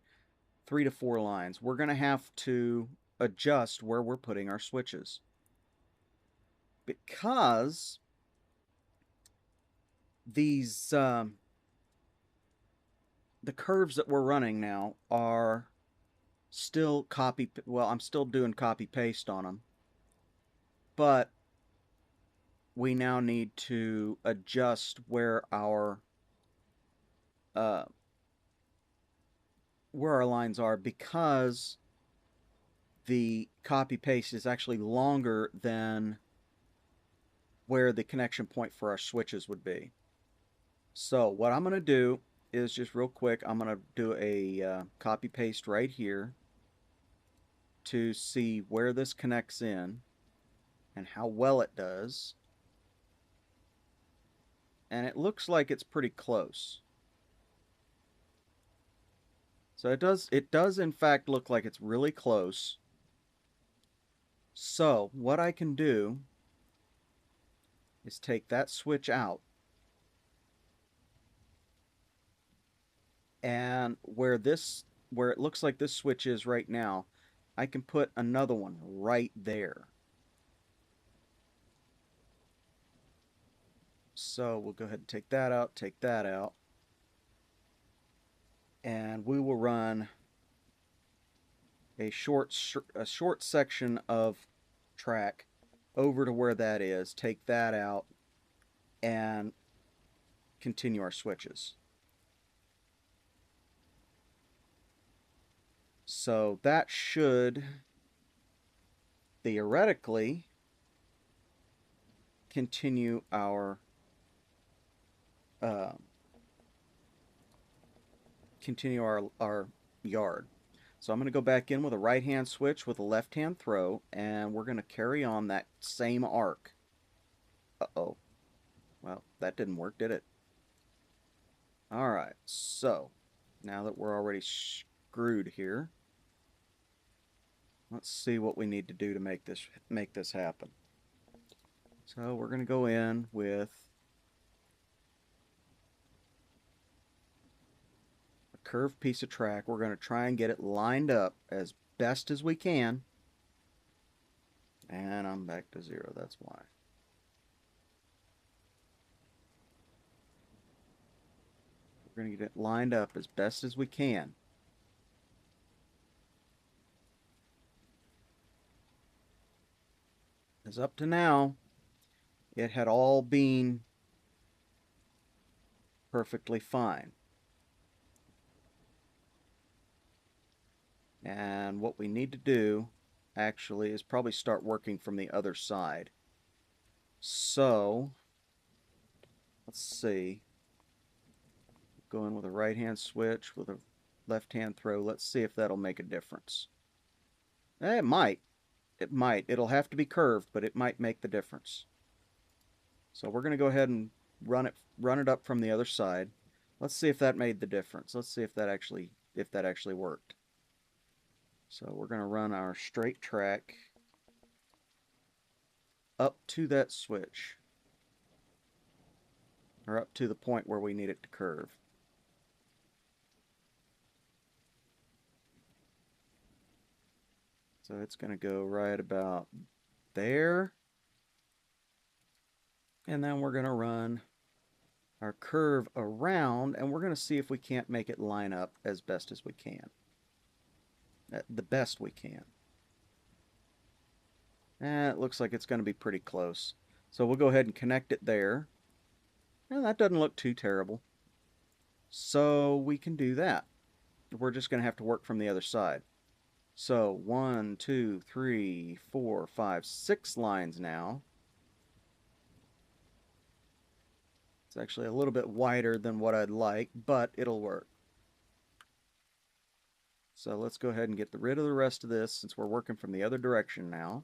3 to 4 lines, we're going to have to adjust where we're putting our switches. Because these, the curves that we're running now are still I'm still doing copy paste on them. But we now need to adjust where our lines are, because the copy paste is actually longer than where the connection point for our switches would be. So what I'm going to do is just real quick, I'm going to do a copy paste right here to see where this connects in and how well it does. And it looks like it's pretty close. So it does in fact look like it's really close. So what I can do is take that switch out, and where it looks like this switch is right now, I can put another one right there. So we'll go ahead and take that out, and we will run a short section of track over to where that is, take that out, and continue our switches. So that should theoretically continue our uh, continue our yard. So I'm going to go back in with a right hand switch with a left hand throw, and we're going to carry on that same arc. Uh-oh. Well, that didn't work, did it? All right, so now that we're already screwed here, let's see what we need to do to make this happen. So we're going to go in with a curved piece of track. We're going to try and get it lined up as best as we can. And I'm back to 0, that's why. We're going to get it lined up as best as we can. As up to now, it had all been perfectly fine. And what we need to do, actually, is probably start working from the other side. So, let's see. Go in with a right-hand switch with a left-hand throw. Let's see if that'll make a difference. It might. It might. It'll have to be curved, but it might make the difference. So we're going to go ahead and run it up from the other side. Let's see if that made the difference. Let's see if that actually worked. So we're going to run our straight track up to that switch, or up to the point where we need it to curve. So it's going to go right about there. And then we're going to run our curve around, and we're going to see if we can't make it line up as best as we can. The best we can. And it looks like it's going to be pretty close. So we'll go ahead and connect it there. And that doesn't look too terrible. So we can do that. We're just going to have to work from the other side. So 1, 2, 3, 4, 5, 6 lines now. It's actually a little bit wider than what I'd like, but it'll work. So let's go ahead and get rid of the rest of this since we're working from the other direction now.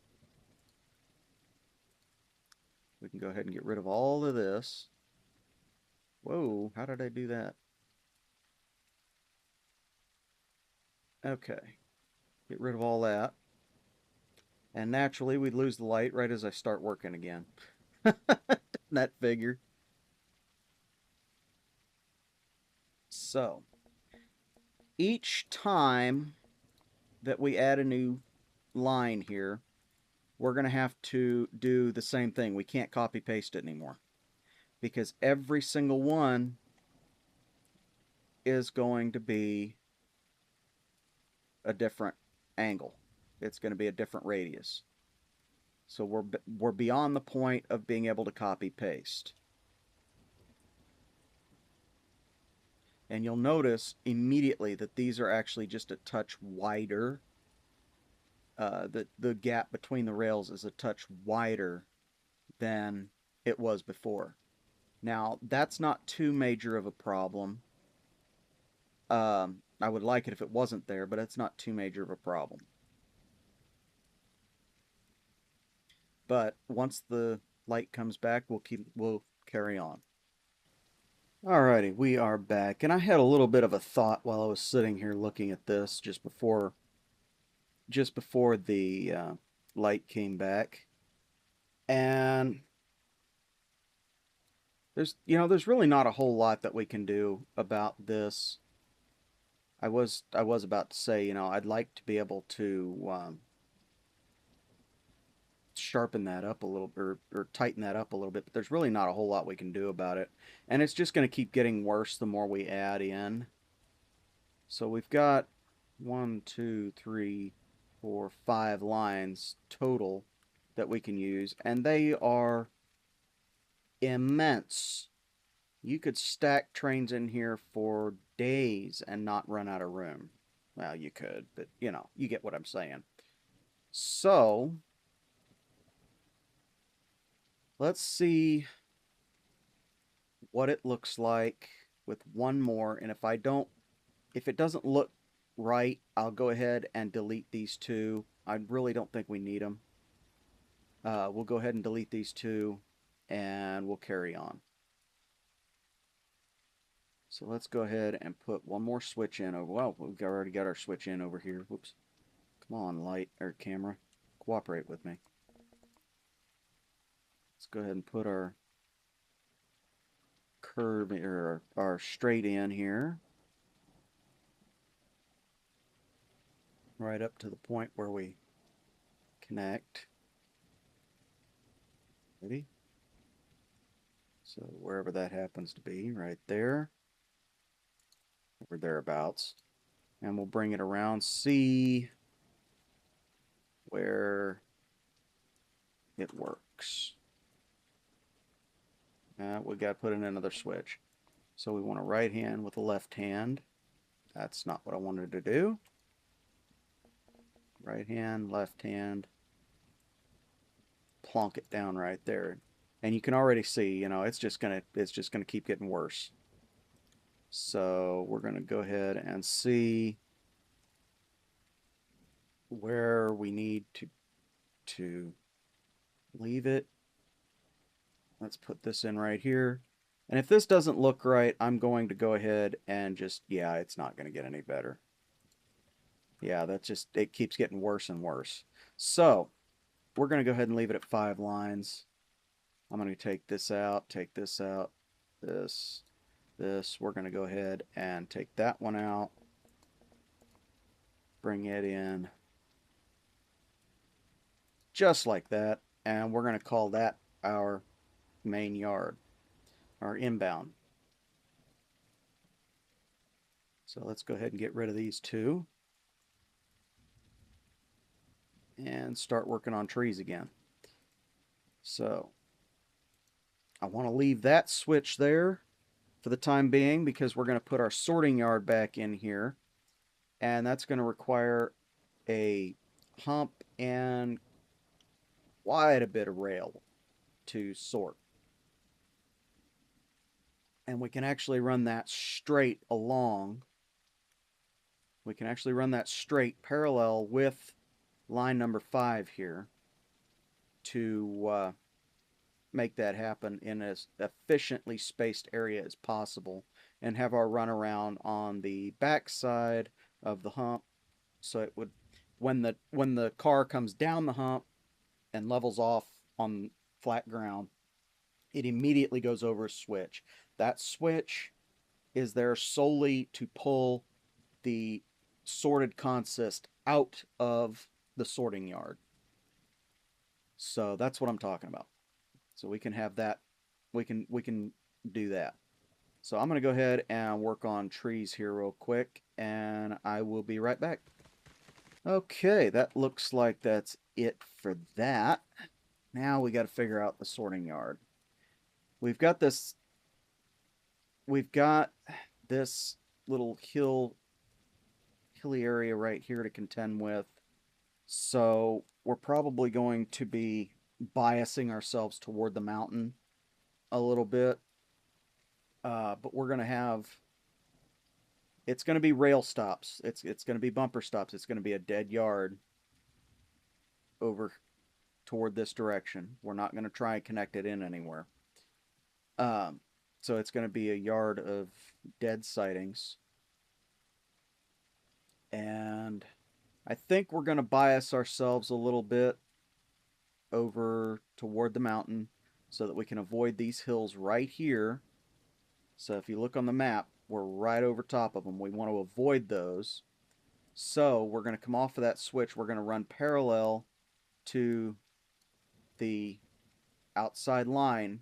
We can go ahead and get rid of all of this. Whoa, how did I do that? Okay, get rid of all that. And naturally, we'd lose the light right as I start working again. That figure. So, each time that we add a new line here, we're going to have to do the same thing. We can't copy paste it anymore because every single one is going to be a different angle. It's going to be a different radius. So we're beyond the point of being able to copy paste. And you'll notice immediately that these are actually just a touch wider. The gap between the rails is a touch wider than it was before. Now, that's not too major of a problem. I would like it if it wasn't there, but it's not too major of a problem. But once the light comes back, we'll carry on. Alrighty, we are back, and I had a little bit of a thought while I was sitting here looking at this just before the light came back, and there's really not a whole lot that we can do about this. I was about to say, I'd like to be able to sharpen that up a little, or tighten that up a little bit, but there's really not a whole lot we can do about it, and it's just going to keep getting worse the more we add in. So we've got 1, 2, 3, 4, 5 lines total that we can use, and they are immense. You could stack trains in here for days and not run out of room. Well, you could, but you get what I'm saying. So let's see what it looks like with one more, and if it doesn't look right, I'll go ahead and delete these two. I really don't think we need them. We'll go ahead and delete these two, and we'll carry on. So let's go ahead and put one more switch in over. Well, we've already got our switch in over here. Whoops. Come on, light or camera. Cooperate with me. Let's go ahead and put our curve or our straight in here. Right up to the point where we connect. Ready? So wherever that happens to be, right there. Or thereabouts. And we'll bring it around, see where it works. We got to put in another switch. So we want a right hand with a left hand. That's not what I wanted to do. Right hand, left hand. Plonk it down right there. And you can already see, you know, it's just gonna keep getting worse. So we're gonna go ahead and see where we need to leave it. Let's put this in right here. And if this doesn't look right, I'm going to go ahead and just, yeah, it's not going to get any better. Yeah, it keeps getting worse and worse. So we're going to go ahead and leave it at 5 lines. I'm going to take this out, this. We're going to go ahead and take that one out, bring it in just like that, and we're going to call that our main yard, our inbound. So let's go ahead and get rid of these two and start working on trees again. So I want to leave that switch there for the time being because we're going to put our sorting yard back in here, and that's going to require a hump and quite a bit of rail to sort. And we can actually run that straight along. We can actually run that straight parallel with line number 5 here to make that happen in as efficiently spaced area as possible, and have our runaround on the back side of the hump, so it would, when the car comes down the hump and levels off on flat ground, it immediately goes over a switch. That switch is there solely to pull the sorted consist out of the sorting yard. So that's what I'm talking about. So we can have that, we can do that. So I'm going to go ahead and work on trees here real quick, and I will be right back. Okay, that looks like that's it for that. Now we got to figure out the sorting yard. We've got this little hilly area right here to contend with. So we're probably going to be biasing ourselves toward the mountain a little bit. But we're going to have, it's going to be rail stops. It's going to be bumper stops. It's going to be a dead yard over toward this direction. We're not going to try and connect it in anywhere. So it's going to be a yard of dead sightings. And I think we're going to bias ourselves a little bit over toward the mountain so that we can avoid these hills right here. So if you look on the map, we're right over top of them. We want to avoid those. So we're going to come off of that switch. We're going to run parallel to the outside line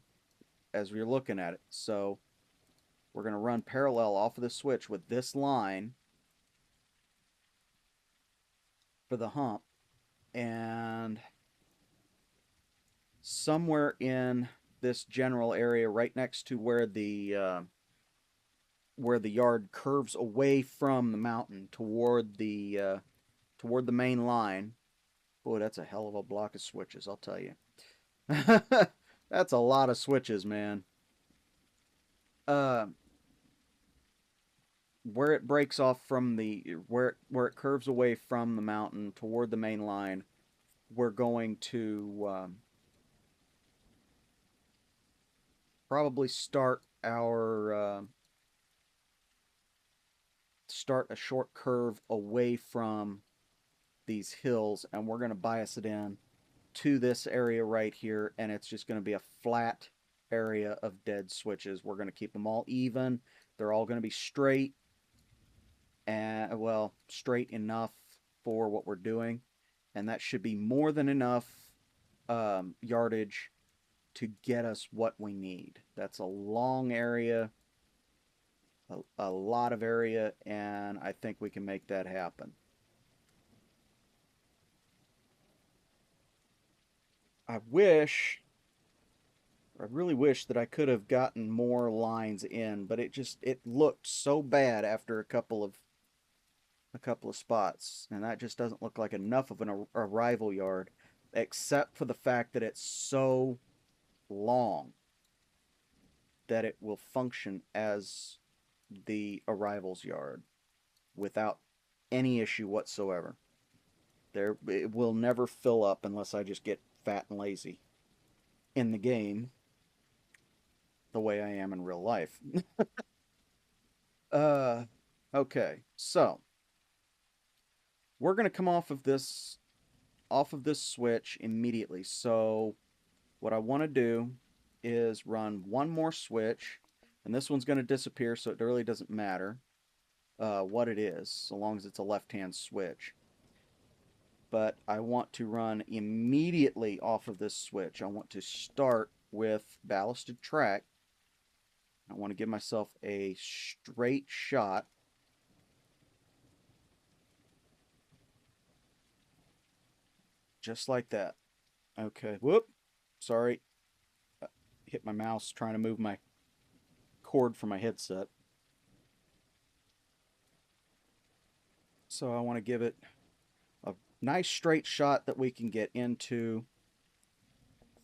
as we're looking at it. So we're going to run parallel off of the switch with this line for the hump, and somewhere in this general area right next to where the yard curves away from the mountain toward the main line. Boy, that's a hell of a block of switches, I'll tell you. That's a lot of switches, man. uh, where it breaks off from the where it curves away from the mountain toward the main line, we're going to probably start a short curve away from these hills, and we're going to bias it in to this area right here, and it's just going to be a flat area of dead switches. We're going to keep them all even. They're all going to be straight, and well, straight enough for what we're doing, and that should be more than enough yardage to get us what we need. That's a long area, a lot of area, and I think we can make that happen. I wish, I really wish that I could have gotten more lines in, but it looked so bad after a couple of spots, and that just doesn't look like enough of an arrival yard, except for the fact that it's so long that it will function as the arrivals yard without any issue whatsoever. There, it will never fill up unless I just get fat and lazy in the game, the way I am in real life. uh, okay, so we're gonna come off of this switch immediately. So what I want to do is run one more switch, and this one's going to disappear, so it really doesn't matter what it is, so long as it's a left-hand switch. But I want to run immediately off of this switch. I want to start with ballasted track. I want to give myself a straight shot. Just like that. Okay. Whoop. Sorry. Hit my mouse trying to move my cord from my headset. So I want to give it a nice straight shot that we can get into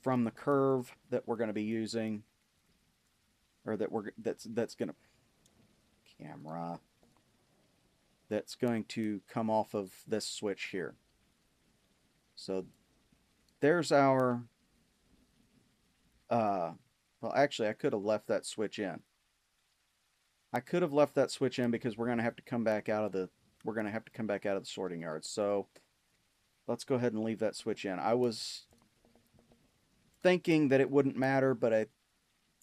from the curve that we're going to be using, or that's going to camera that's going to come off of this switch here. So there's our well, actually I could have left that switch in. I could have left that switch in because we're going to have to come back out of the sorting yard. So let's go ahead and leave that switch in. I was thinking that it wouldn't matter, but I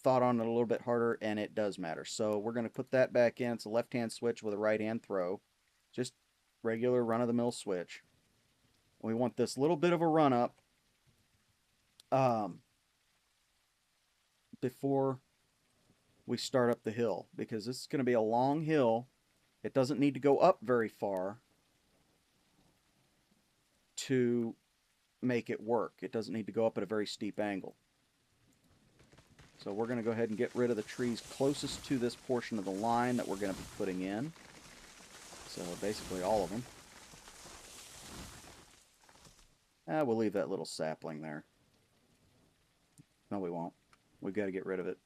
thought on it a little bit harder, and it does matter. So we're going to put that back in. It's a left-hand switch with a right-hand throw. Just regular run-of-the-mill switch. We want this little bit of a run-up before we start up the hill, because this is going to be a long hill. It doesn't need to go up very far to make it work. It doesn't need to go up at a very steep angle. So we're going to go ahead and get rid of the trees closest to this portion of the line that we're going to be putting in. So basically all of them. We'll leave that little sapling there. No, we won't. We've got to get rid of it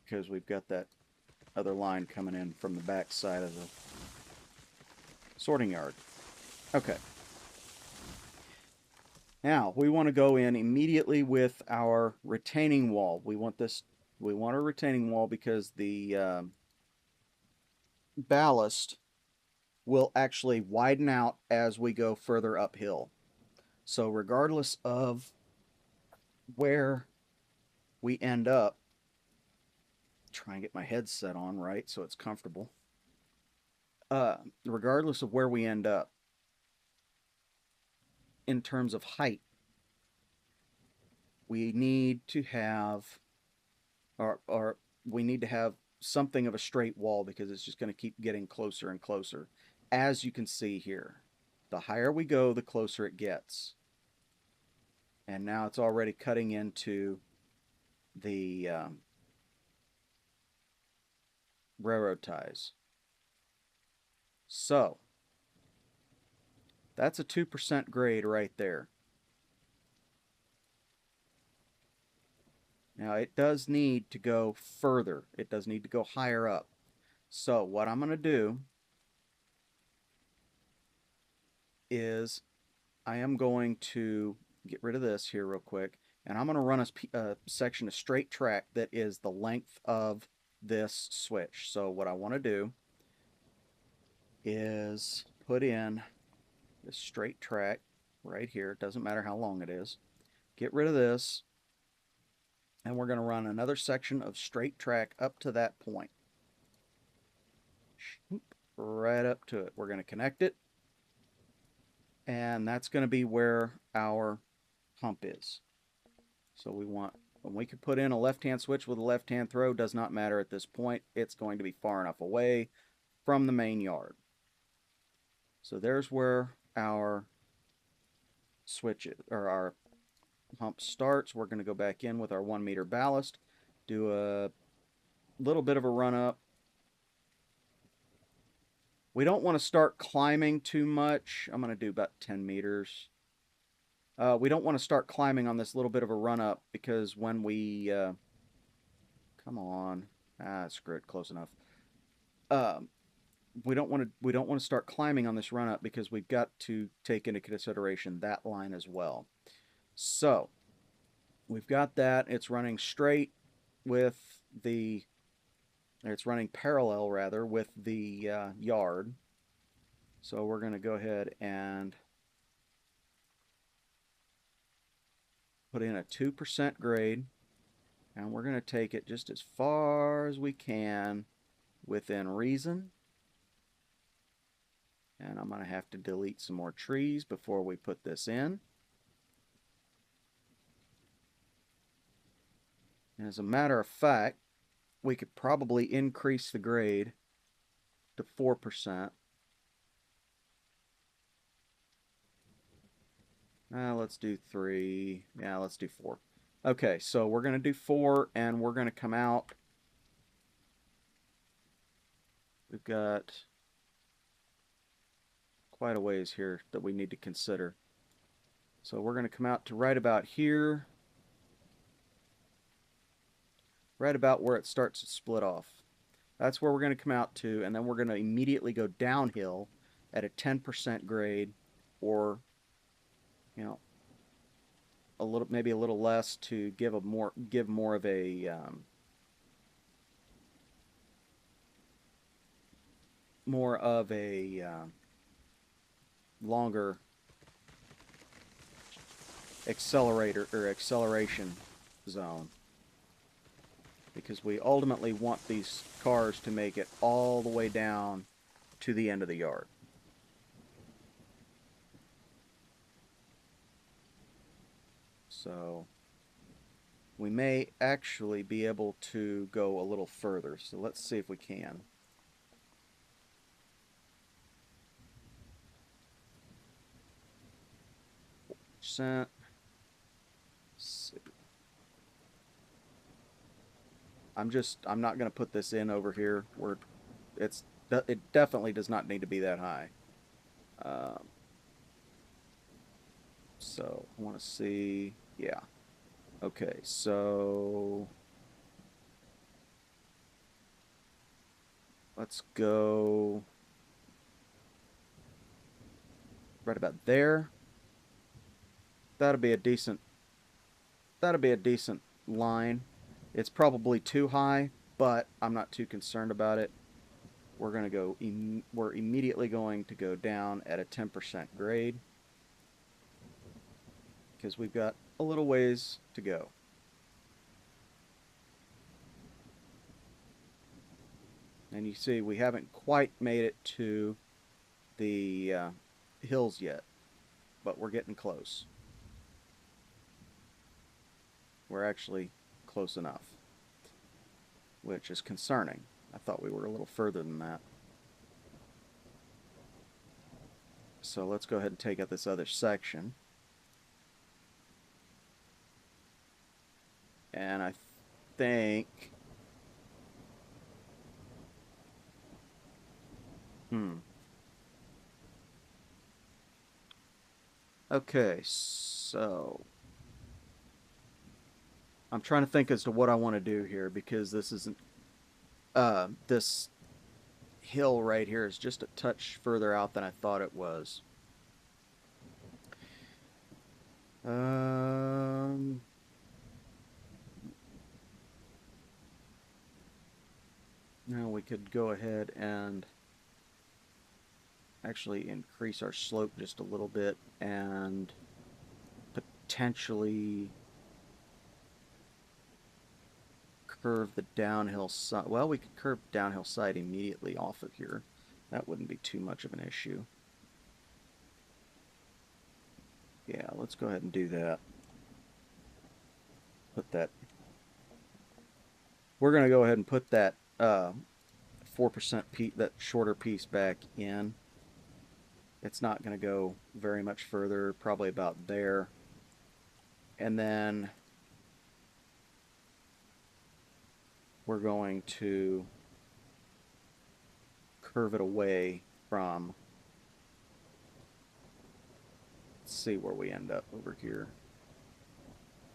because we've got that other line coming in from the back side of the sorting yard. Okay. Now, we want to go in immediately with our retaining wall. We want a retaining wall because the ballast will actually widen out as we go further uphill. So regardless of where we end up, try and get my headset on right so it's comfortable. Regardless of where we end up in terms of height, we need to have or we need to have something of a straight wall, because it's just going to keep getting closer and closer. As you can see here, the higher we go, the closer it gets. And now it's already cutting into the railroad ties. So that's a 2% grade right there. Now it does need to go further. It does need to go higher up. So what I'm going to do is I am going to get rid of this here real quick, and I'm going to run a section of straight track that is the length of this switch. So what I want to do is put in this straight track right here. It doesn't matter how long it is. Get rid of this, and we're going to run another section of straight track up to that point. Right up to it. We're going to connect it, and that's going to be where our hump is. So we could put in a left-hand switch with a left-hand throw, does not matter at this point. It's going to be far enough away from the main yard. So there's where our switch is, or our hump starts. We're going to go back in with our 1 meter ballast, do a little bit of a run up. We don't want to start climbing too much. I'm going to do about 10 meters. We don't want to start climbing on this little bit of a run up, because when we come on, screw it, close enough. We don't want to start climbing on this run up, because we've got to take into consideration that line as well. So we've got that. It's running straight with the, it's running parallel rather with the yard. So we're going to go ahead and put in a 2% grade, and we're going to take it just as far as we can within reason. And I'm going to have to delete some more trees before we put this in. And as a matter of fact, we could probably increase the grade to 4%. Let's do 3. Yeah, let's do 4. Okay, so we're going to do 4, and we're going to come out. We've got quite a ways here that we need to consider. So we're going to come out to right about here, right about where it starts to split off. That's where we're going to come out to, and then we're going to immediately go downhill at a 10% grade, or a little, maybe a little less, to give more of a longer acceleration zone, because we ultimately want these cars to make it all the way down to the end of the yard. So we may actually be able to go a little further. So let's see if we can. %. I'm not going to put this in over here where it definitely does not need to be that high. So I want to see, yeah. Okay, so let's go right about there. That'll be a decent line. It's probably too high, but I'm not too concerned about it. We're immediately going to go down at a 10% grade, because we've got a little ways to go. And you see, we haven't quite made it to the hills yet, but we're getting close. We're actually close enough, which is concerning. I thought we were a little further than that. So let's go ahead and take out this other section. And I think, okay, so I'm trying to think as to what I want to do here because this isn't this hill right here is just a touch further out than I thought it was. Um, now we could go ahead and actually increase our slope just a little bit and potentially curve the downhill side. Well, we could curve downhill side immediately off of here. That wouldn't be too much of an issue. Yeah, let's go ahead and do that. Put that. We're going to go ahead and put that 4% piece, that shorter piece back in. It's not going to go very much further, probably about there. And then we're going to curve it away from, let's see where we end up over here.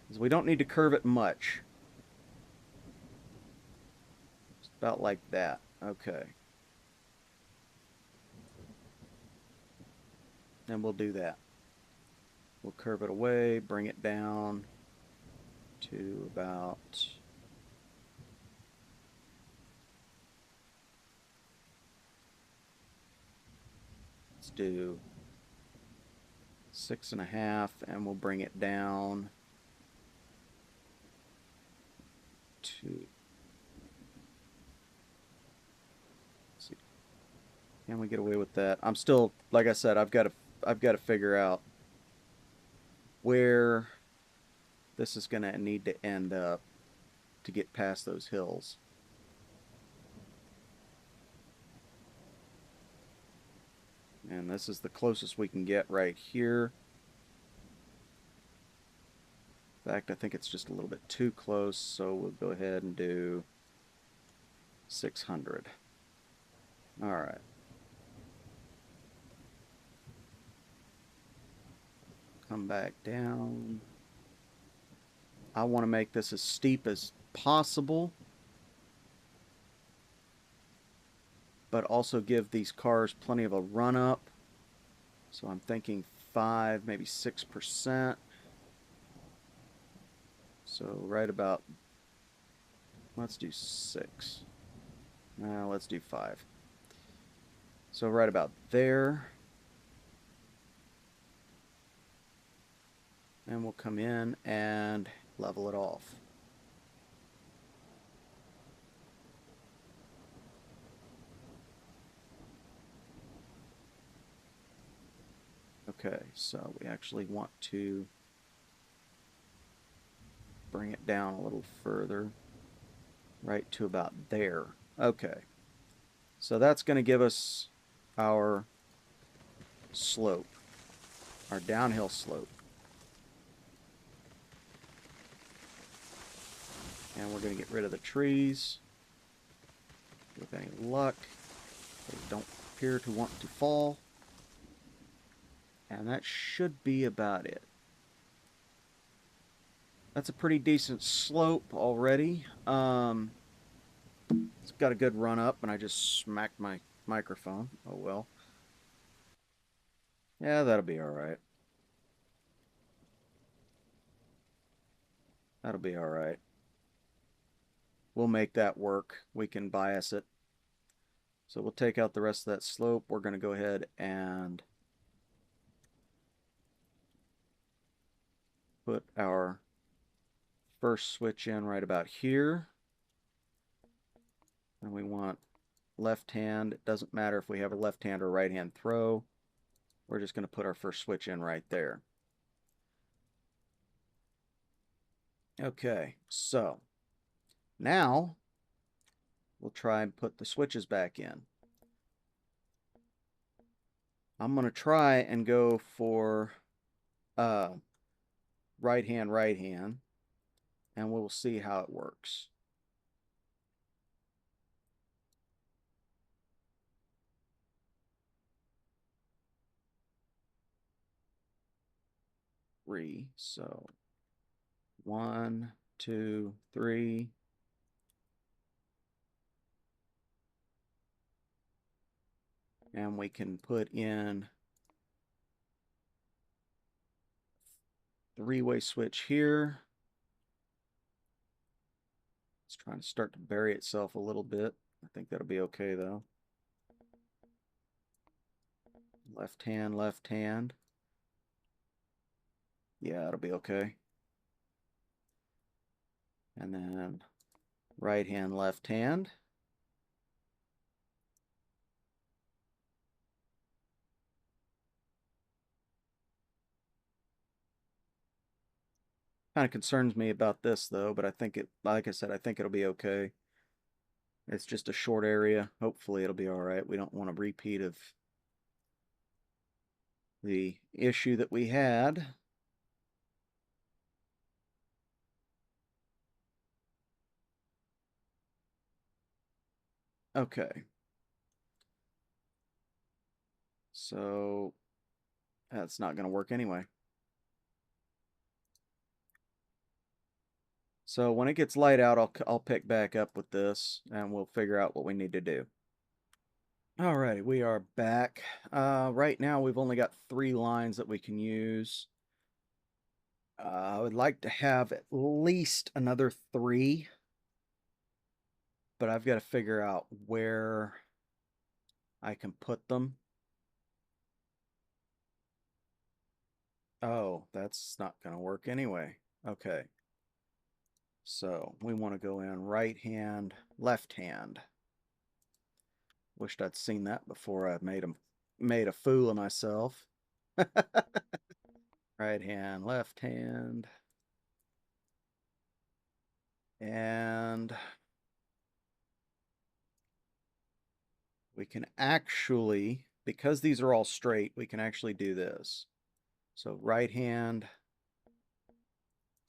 Because we don't need to curve it much. Just about like that. Okay. And we'll do that. We'll curve it away, bring it down to about, let's do 6.5, and we'll bring it down to, let's see, can we get away with that? I'm still, like I said, I've got to figure out where this is going to need to end up to get past those hills. And this is the closest we can get right here. In fact, I think it's just a little bit too close, so we'll go ahead and do 600. All right. Come back down. I want to make this as steep as possible, but also give these cars plenty of a run up. So I'm thinking 5, maybe 6%. So right about, let's do 6. Now let's do 5. So right about there. And we'll come in and level it off. Okay, so we actually want to bring it down a little further, right to about there. Okay, so that's going to give us our slope, our downhill slope. And we're going to get rid of the trees. With any luck, they don't appear to want to fall. And that should be about it. That's a pretty decent slope already. It's got a good run up, and I just smacked my microphone. Oh well. Yeah, that'll be alright. That'll be alright. We'll make that work. We can bias it. So we'll take out the rest of that slope. We're going to go ahead and put our first switch in right about here. And we want left hand. It doesn't matter if we have a left hand or right hand throw. We're just going to put our first switch in right there. Okay, so now we'll try and put the switches back in. I'm going to try and go for right hand, and we'll see how it works. So 1, 2, 3. And we can put in three-way switch here. It's trying to start to bury itself a little bit. I think that'll be okay though. Left hand, left hand. Yeah, it'll be okay. And then right hand, left hand. Kind of concerns me about this though, but I think it, like I said, I think it'll be okay. It's just a short area. Hopefully it'll be all right. We don't want a repeat of the issue that we had. Okay. So that's not going to work anyway. So when it gets light out, I'll pick back up with this and we'll figure out what we need to do. Alrighty, we are back. Right now we've only got 3 lines that we can use. I would like to have at least another 3, but I've got to figure out where I can put them. Oh, that's not going to work anyway. Okay. So we want to go in right hand, left hand. Wished I'd seen that before I made a fool of myself. Right hand, left hand. And we can actually, because these are all straight, we can actually do this. So right hand,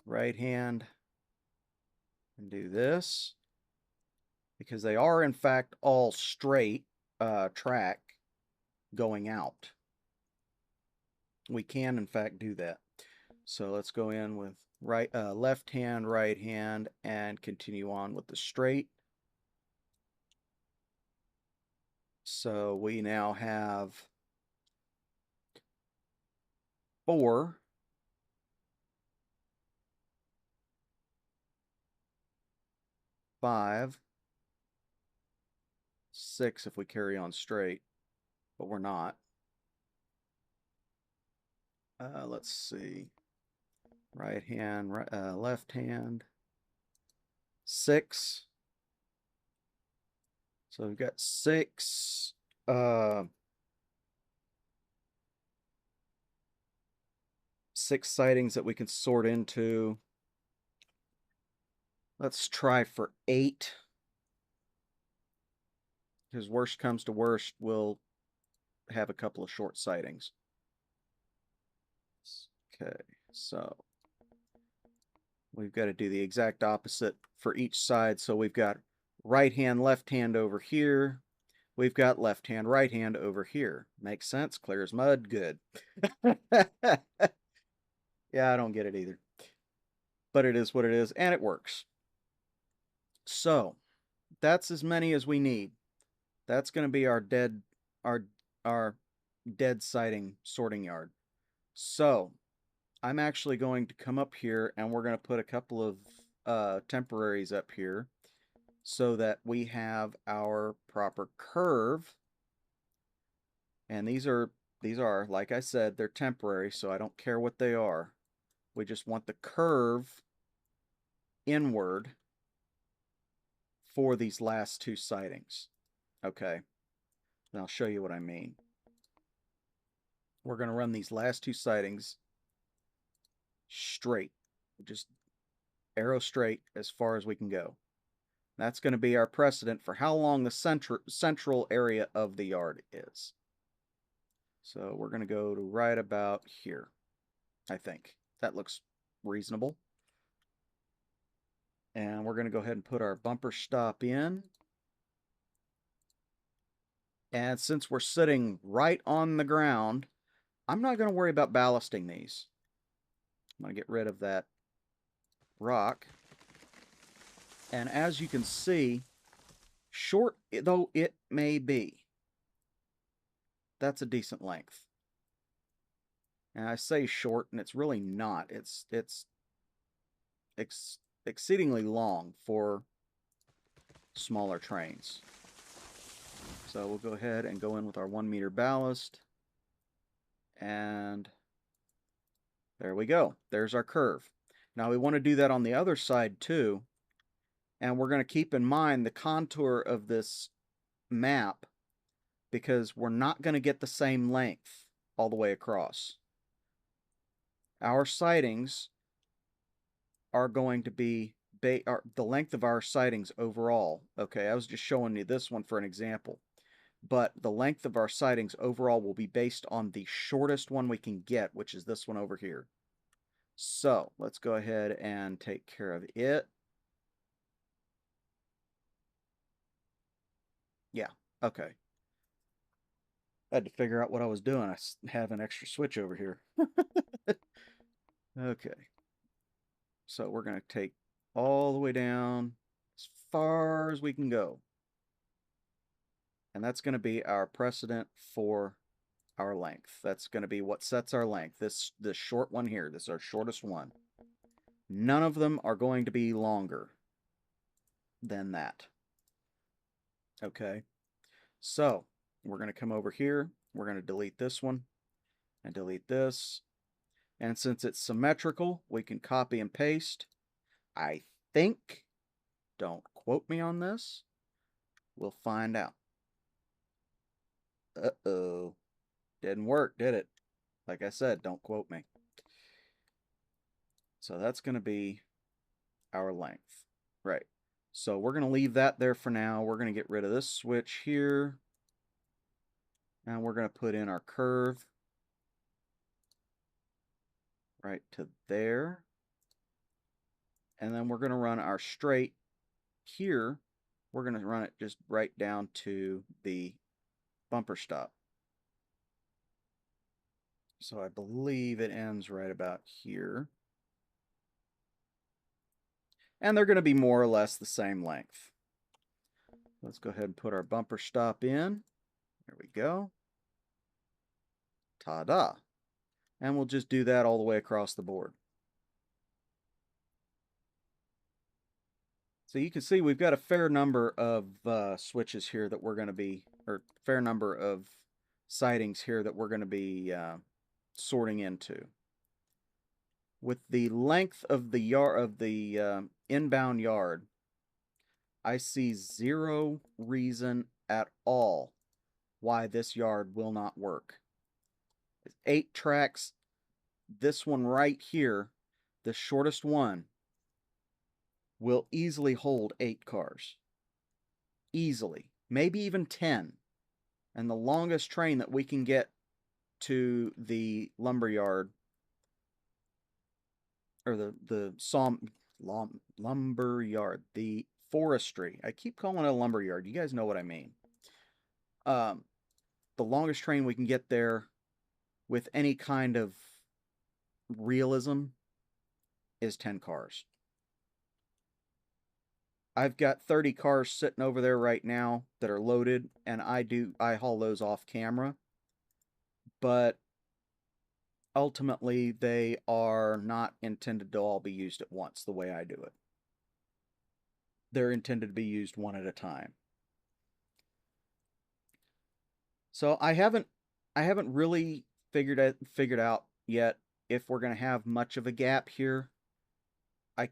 and do this. Because they are, in fact, all straight track going out. We can, in fact, do that. So let's go in with left hand, right hand, and continue on with the straight. So we now have 4. 5. 6 if we carry on straight, but we're not. Let's see. Right hand, left hand. 6. So we've got 6. 6 sightings that we can sort into. Let's try for 8. Because worst comes to worst, we'll have a couple of short sightings. Okay, so we've got to do the exact opposite for each side. So we've got right hand, left hand over here. We've got left hand, right hand over here. Makes sense? Clear as mud? Good. Yeah, I don't get it either. But it is what it is, and it works. So that's as many as we need. That's going to be our dead sighting sorting yard. So I'm actually going to come up here and we're going to put a couple of temporaries up here so that we have our proper curve. And these are, like I said, they're temporary, so I don't care what they are. We just want the curve inward for these last 2 sightings. Okay, and I'll show you what I mean. We're going to run these last 2 sightings straight. Just arrow straight as far as we can go. That's going to be our precedent for how long the central area of the yard is. So we're going to go to right about here, I think. That looks reasonable. And we're going to go ahead and put our bumper stop in. And since we're sitting right on the ground, I'm not going to worry about ballasting these. I'm going to get rid of that rock. And as you can see, short though it may be, that's a decent length. And I say short, and it's really not. It's exceedingly long for smaller trains. So we'll go ahead and go in with our 1 meter ballast. And there we go. There's our curve. Now we want to do that on the other side too. And we're going to keep in mind the contour of this map because we're not going to get the same length all the way across. Our sidings are going to be the length of our sidings overall. Okay, I was just showing you this one for an example. But the length of our sidings overall will be based on the shortest one we can get, which is this one over here. So let's go ahead and take care of it. Yeah, okay. I had to figure out what I was doing. I have an extra switch over here. Okay. So we're going to take all the way down as far as we can go. And that's going to be our precedent for our length. That's going to be what sets our length. This short one here, this is our shortest one. None of them are going to be longer than that. Okay. So we're going to come over here. We're going to delete this one and delete this. And since it's symmetrical, we can copy and paste. I think, don't quote me on this, we'll find out. Uh-oh. Didn't work, did it? Like I said, don't quote me. So that's going to be our length. Right. So we're going to leave that there for now. We're going to get rid of this switch here. And we're going to put in our curve right to there. And then we're going to run our straight here. We're going to run it just right down to the bumper stop. So I believe it ends right about here. And they're going to be more or less the same length. Let's go ahead and put our bumper stop in. There we go. Ta-da. And we'll just do that all the way across the board. So you can see we've got a fair number of switches here that we're going to be, or fair number of sidings here that we're going to be sorting into. With the length of the inbound yard, I see zero reason at all why this yard will not work. 8 tracks. This one right here, the shortest one, will easily hold 8 cars. Easily. Maybe even 10. And the longest train that we can get to the lumber yard, or the lumber yard, the forestry. I keep calling it a lumber yard. You guys know what I mean. The longest train we can get there with any kind of realism is 10 cars. I've got 30 cars sitting over there right now that are loaded, and I haul those off camera. But ultimately, they are not intended to all be used at once the way I do it. They're intended to be used one at a time. So I haven't really figured out yet if we're going to have much of a gap here. I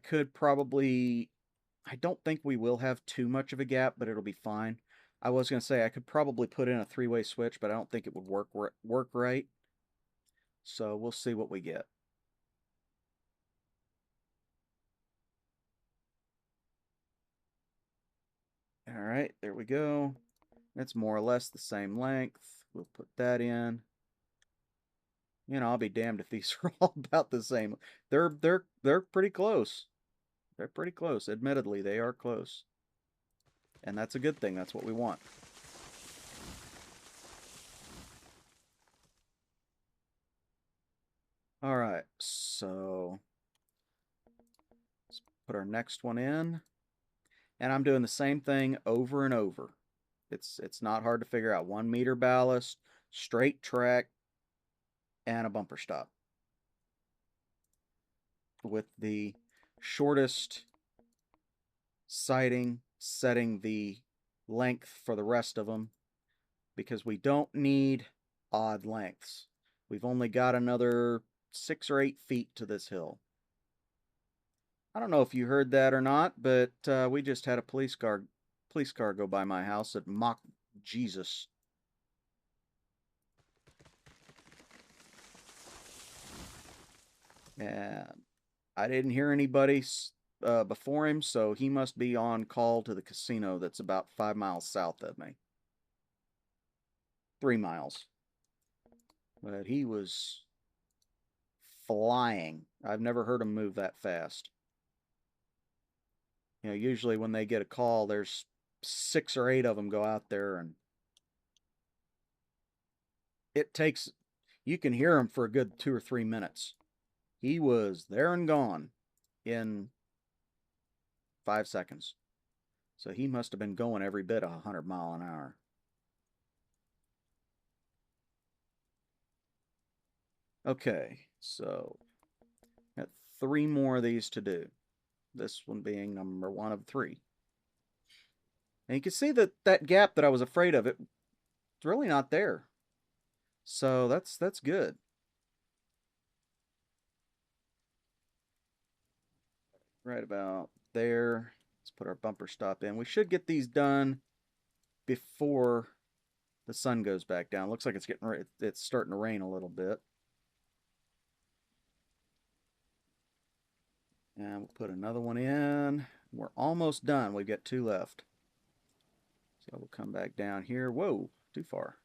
don't think we will have too much of a gap, but it'll be fine. I was going to say I could probably put in a 3-way switch, but I don't think it would work right. So we'll see what we get. All right, there we go. It's more or less the same length. We'll put that in. You know, I'll be damned if these are all about the same. They're pretty close. They're pretty close. Admittedly, they are close. And that's a good thing. That's what we want. All right, so let's put our next one in. And I'm doing the same thing over and over. It's not hard to figure out. 1 meter ballast, straight track, and a bumper stop. With the shortest siding setting the length for the rest of them, because we don't need odd lengths. We've only got another 6 or 8 feet to this hill. I don't know if you heard that or not, but we just had a police car go by my house at Mock Jesus. And I didn't hear anybody before him, so he must be on call to the casino that's about 5 miles south of me. 3 miles. But he was flying. I've never heard him move that fast. You know, usually when they get a call, there's 6 or 8 of them go out there, and it takes, you can hear him for a good 2 or 3 minutes. He was there and gone in 5 seconds. So he must have been going every bit of 100 miles an hour. Okay, so got 3 more of these to do. This one being number 1 of 3. And you can see that that gap that I was afraid of, it's really not there. So that's good. Right about there. Let's put our bumper stop in. We should get these done before the sun goes back down. Looks like it's starting to rain a little bit. And we'll put another one in. We're almost done. We've got 2 left. So we'll come back down here. Whoa, too far.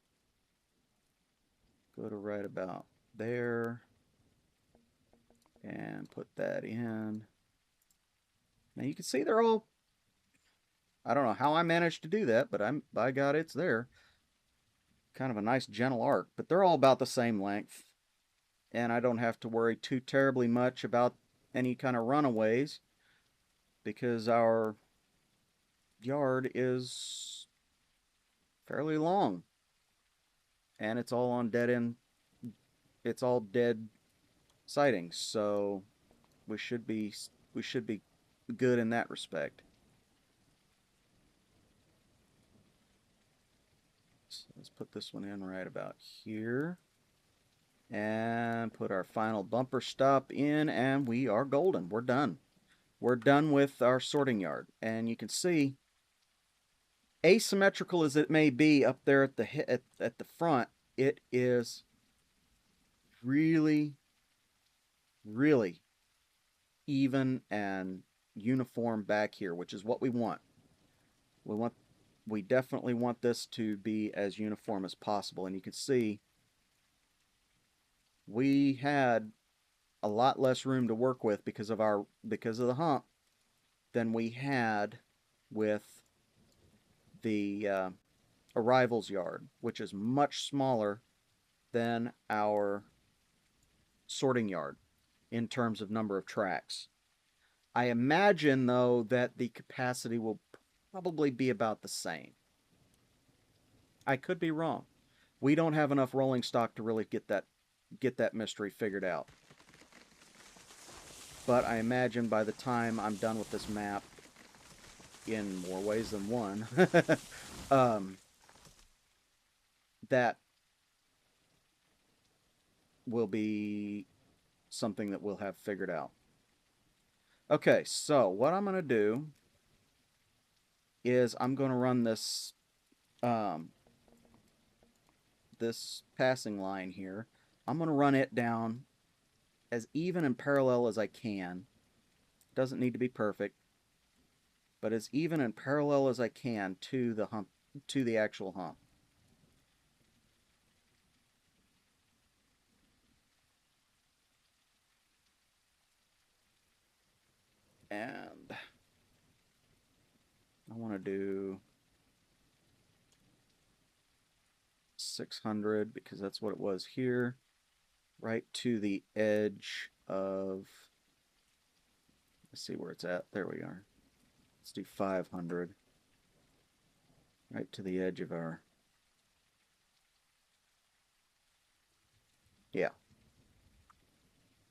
Go to right about there. And put that in. Now you can see they're all, I don't know how I managed to do that, but by God, it's there. Kind of a nice gentle arc, but they're all about the same length. And I don't have to worry too terribly much about any kind of runaways, because our yard is fairly long. And it's all on dead end, it's all dead sidings, so we should be good in that respect. So let's put this one in right about here. And put our final bumper stop in, and we are golden. We're done. We're done with our sorting yard. And you can see, asymmetrical as it may be up there at the front, it is really, really even and uniform back here, which is what we want. We definitely want this to be as uniform as possible. And you can see we had a lot less room to work with because of the hump than we had with the arrivals yard, which is much smaller than our sorting yard in terms of number of tracks. I imagine, though, that the capacity will probably be about the same. I could be wrong. We don't have enough rolling stock to really get that mystery figured out. But I imagine by the time I'm done with this map, in more ways than one, that will be something that we'll have figured out. Okay, so what I'm going to do is I'm going to run this this passing line here. I'm going to run it down as even and parallel as I can. Doesn't need to be perfect, but as even and parallel as I can to the hump, to the actual hump. And I want to do 600 because that's what it was here, right to the edge of, let's see where it's at. There we are. Let's do 500. Right to the edge of our... Yeah.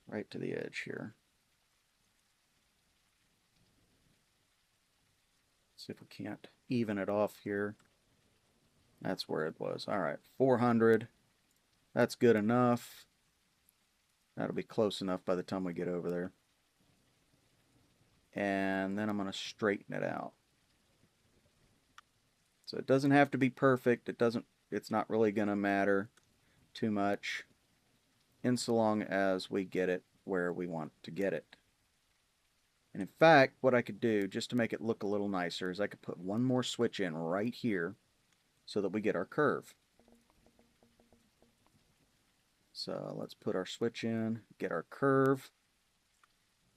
Right to the edge here. See if we can't even it off here. That's where it was. All right, 400. That's good enough. That'll be close enough by the time we get over there. And then I'm going to straighten it out. So it doesn't have to be perfect. It's not really going to matter too much in so long as we get it where we want to get it. And in fact, what I could do just to make it look a little nicer is I could put one more switch in right here so that we get our curve. So let's put our switch in, get our curve,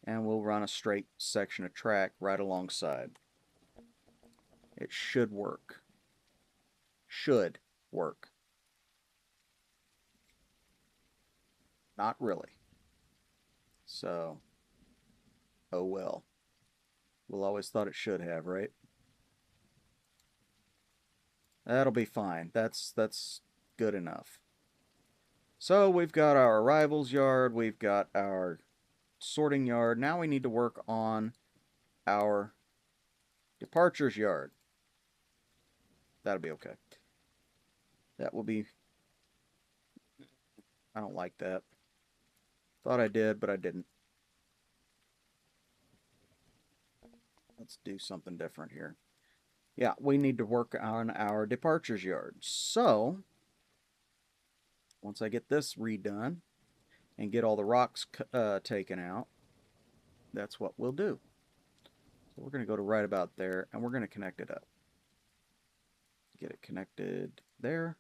and we'll run a straight section of track right alongside. It should work. Should work. Not really. So, oh well. We'll always thought it should have, right? That'll be fine. That's good enough. So we've got our arrivals yard, we've got our sorting yard. Now we need to work on our departures yard. That'll be okay. That will be... I don't like that. Thought I did, but I didn't. Let's do something different here. Yeah, we need to work on our departures yard. So, once I get this redone and get all the rocks taken out, that's what we'll do. So we're going to go to right about there, and we're going to connect it up. Get it connected there,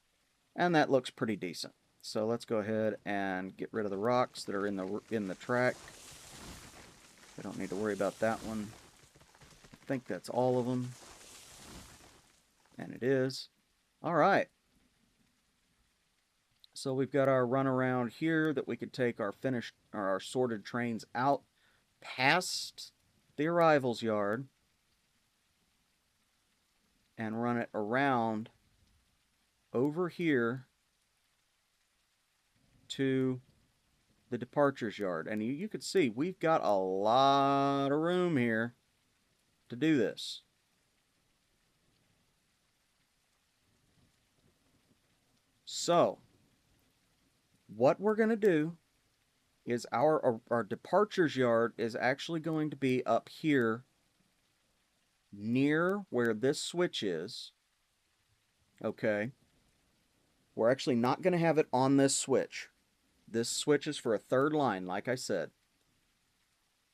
and that looks pretty decent. So let's go ahead and get rid of the rocks that are in the track. We don't need to worry about that one. I think that's all of them. And it is. All right. So we've got our runaround here that we could take our finished or our sorted trains out past the arrivals yard and run it around over here to the departures yard. And you can see we've got a lot of room here to do this. So what we're going to do is our departures yard is actually going to be up here near where this switch is. Okay. We're actually not going to have it on this switch. This switch is for a third line, like I said.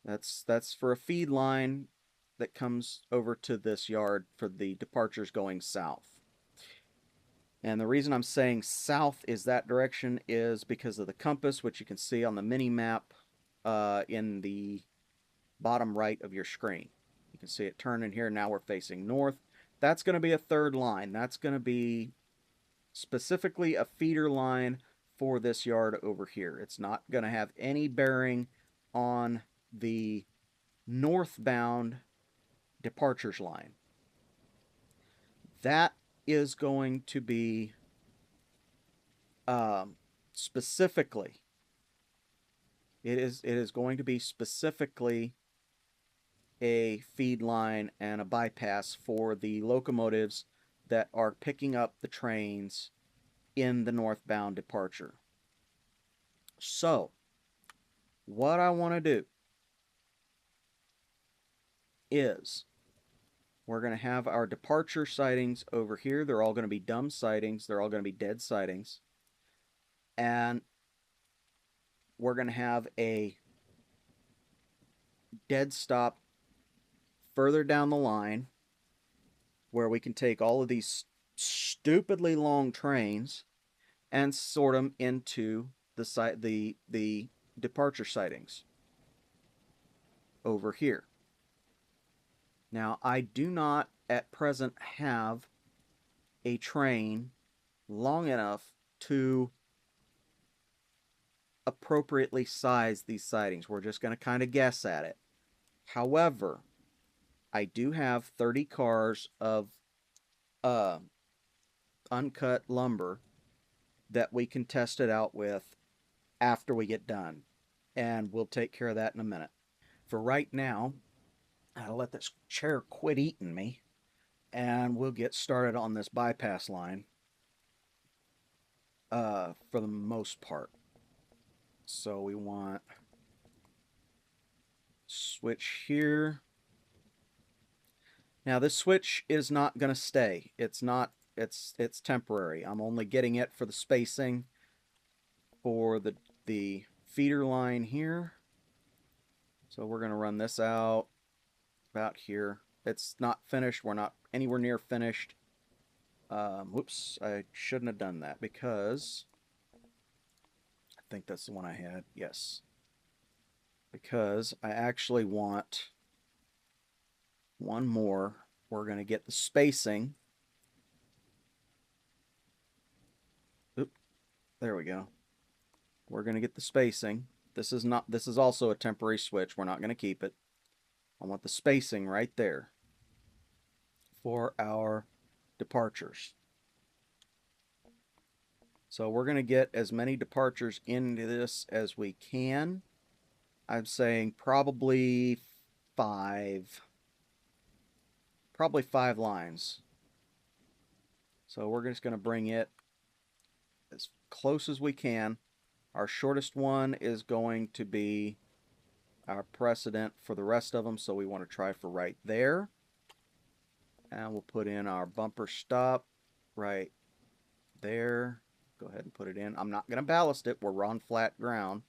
That's for a feed line that comes over to this yard for the departures going south. And the reason I'm saying south is that direction is because of the compass, which you can see on the mini map in the bottom right of your screen. You can see it turning here. Now we're facing north. That's going to be a third line. That's going to be specifically a feeder line for this yard over here. It's not going to have any bearing on the northbound departures line. That is going to be specifically, it is going to be specifically a feed line and a bypass for the locomotives that are picking up the trains in the northbound departure. So, what I want to do is we're going to have our departure sidings over here. They're all going to be dumb sidings. They're all going to be dead sidings. And we're going to have a dead stop further down the line where we can take all of these stupidly long trains and sort them into the departure sidings over here. Now, I do not at present have a train long enough to appropriately size these sidings. We're just going to kind of guess at it. However, I do have 30 cars of uh, uncut lumber that we can test it out with after we get done. And we'll take care of that in a minute. For right now, I'll let this chair quit eating me, and we'll get started on this bypass line for the most part. So we want switch here. Now this switch is not going to stay. It's temporary. I'm only getting it for the spacing for the feeder line here. So we're going to run this out about here. It's not finished. We're not anywhere near finished. Whoops, I shouldn't have done that because I think that's the one I had. Yes. Because I actually want one more. We're going to get the spacing. Oop, there we go. We're going to get the spacing. This is also a temporary switch. We're not going to keep it. I want the spacing right there for our departures. So we're going to get as many departures into this as we can. I'm saying probably five lines. So we're just going to bring it as close as we can. Our shortest one is going to be our precedent for the rest of them, so we want to try for right there. And we'll put in our bumper stop right there. Go ahead and put it in. I'm not going to ballast it. We're on flat ground.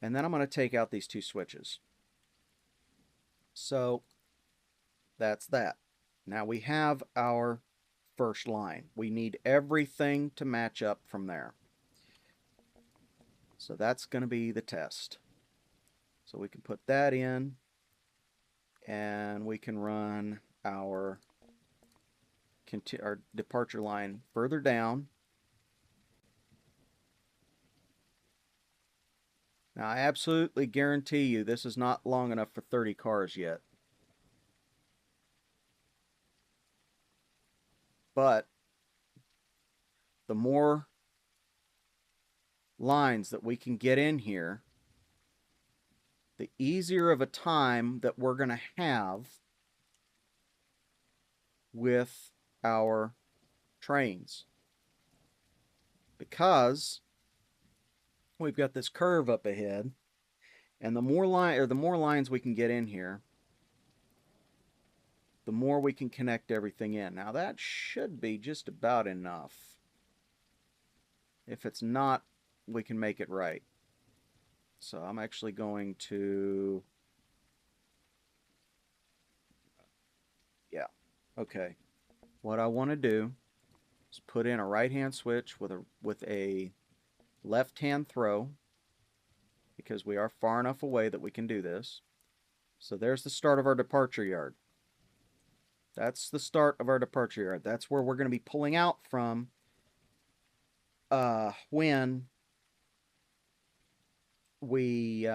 And then I'm going to take out these two switches. So that's that. Now we have our first line. We need everything to match up from there. So that's going to be the test. So we can put that in, and we can run our departure line further down. Now I absolutely guarantee you this is not long enough for 30 cars yet. But the more lines that we can get in here, the easier of a time that we're going to have with our trains. Because we've got this curve up ahead, and the more lines we can get in here, the more we can connect everything in. Now that should be just about enough. If it's not, we can make it right. So I'm actually going to, yeah, okay. What I want to do is put in a right-hand switch with a left-hand throw, because we are far enough away that we can do this. So there's the start of our departure yard. That's the start of our departure yard. That's where we're going to be pulling out from when we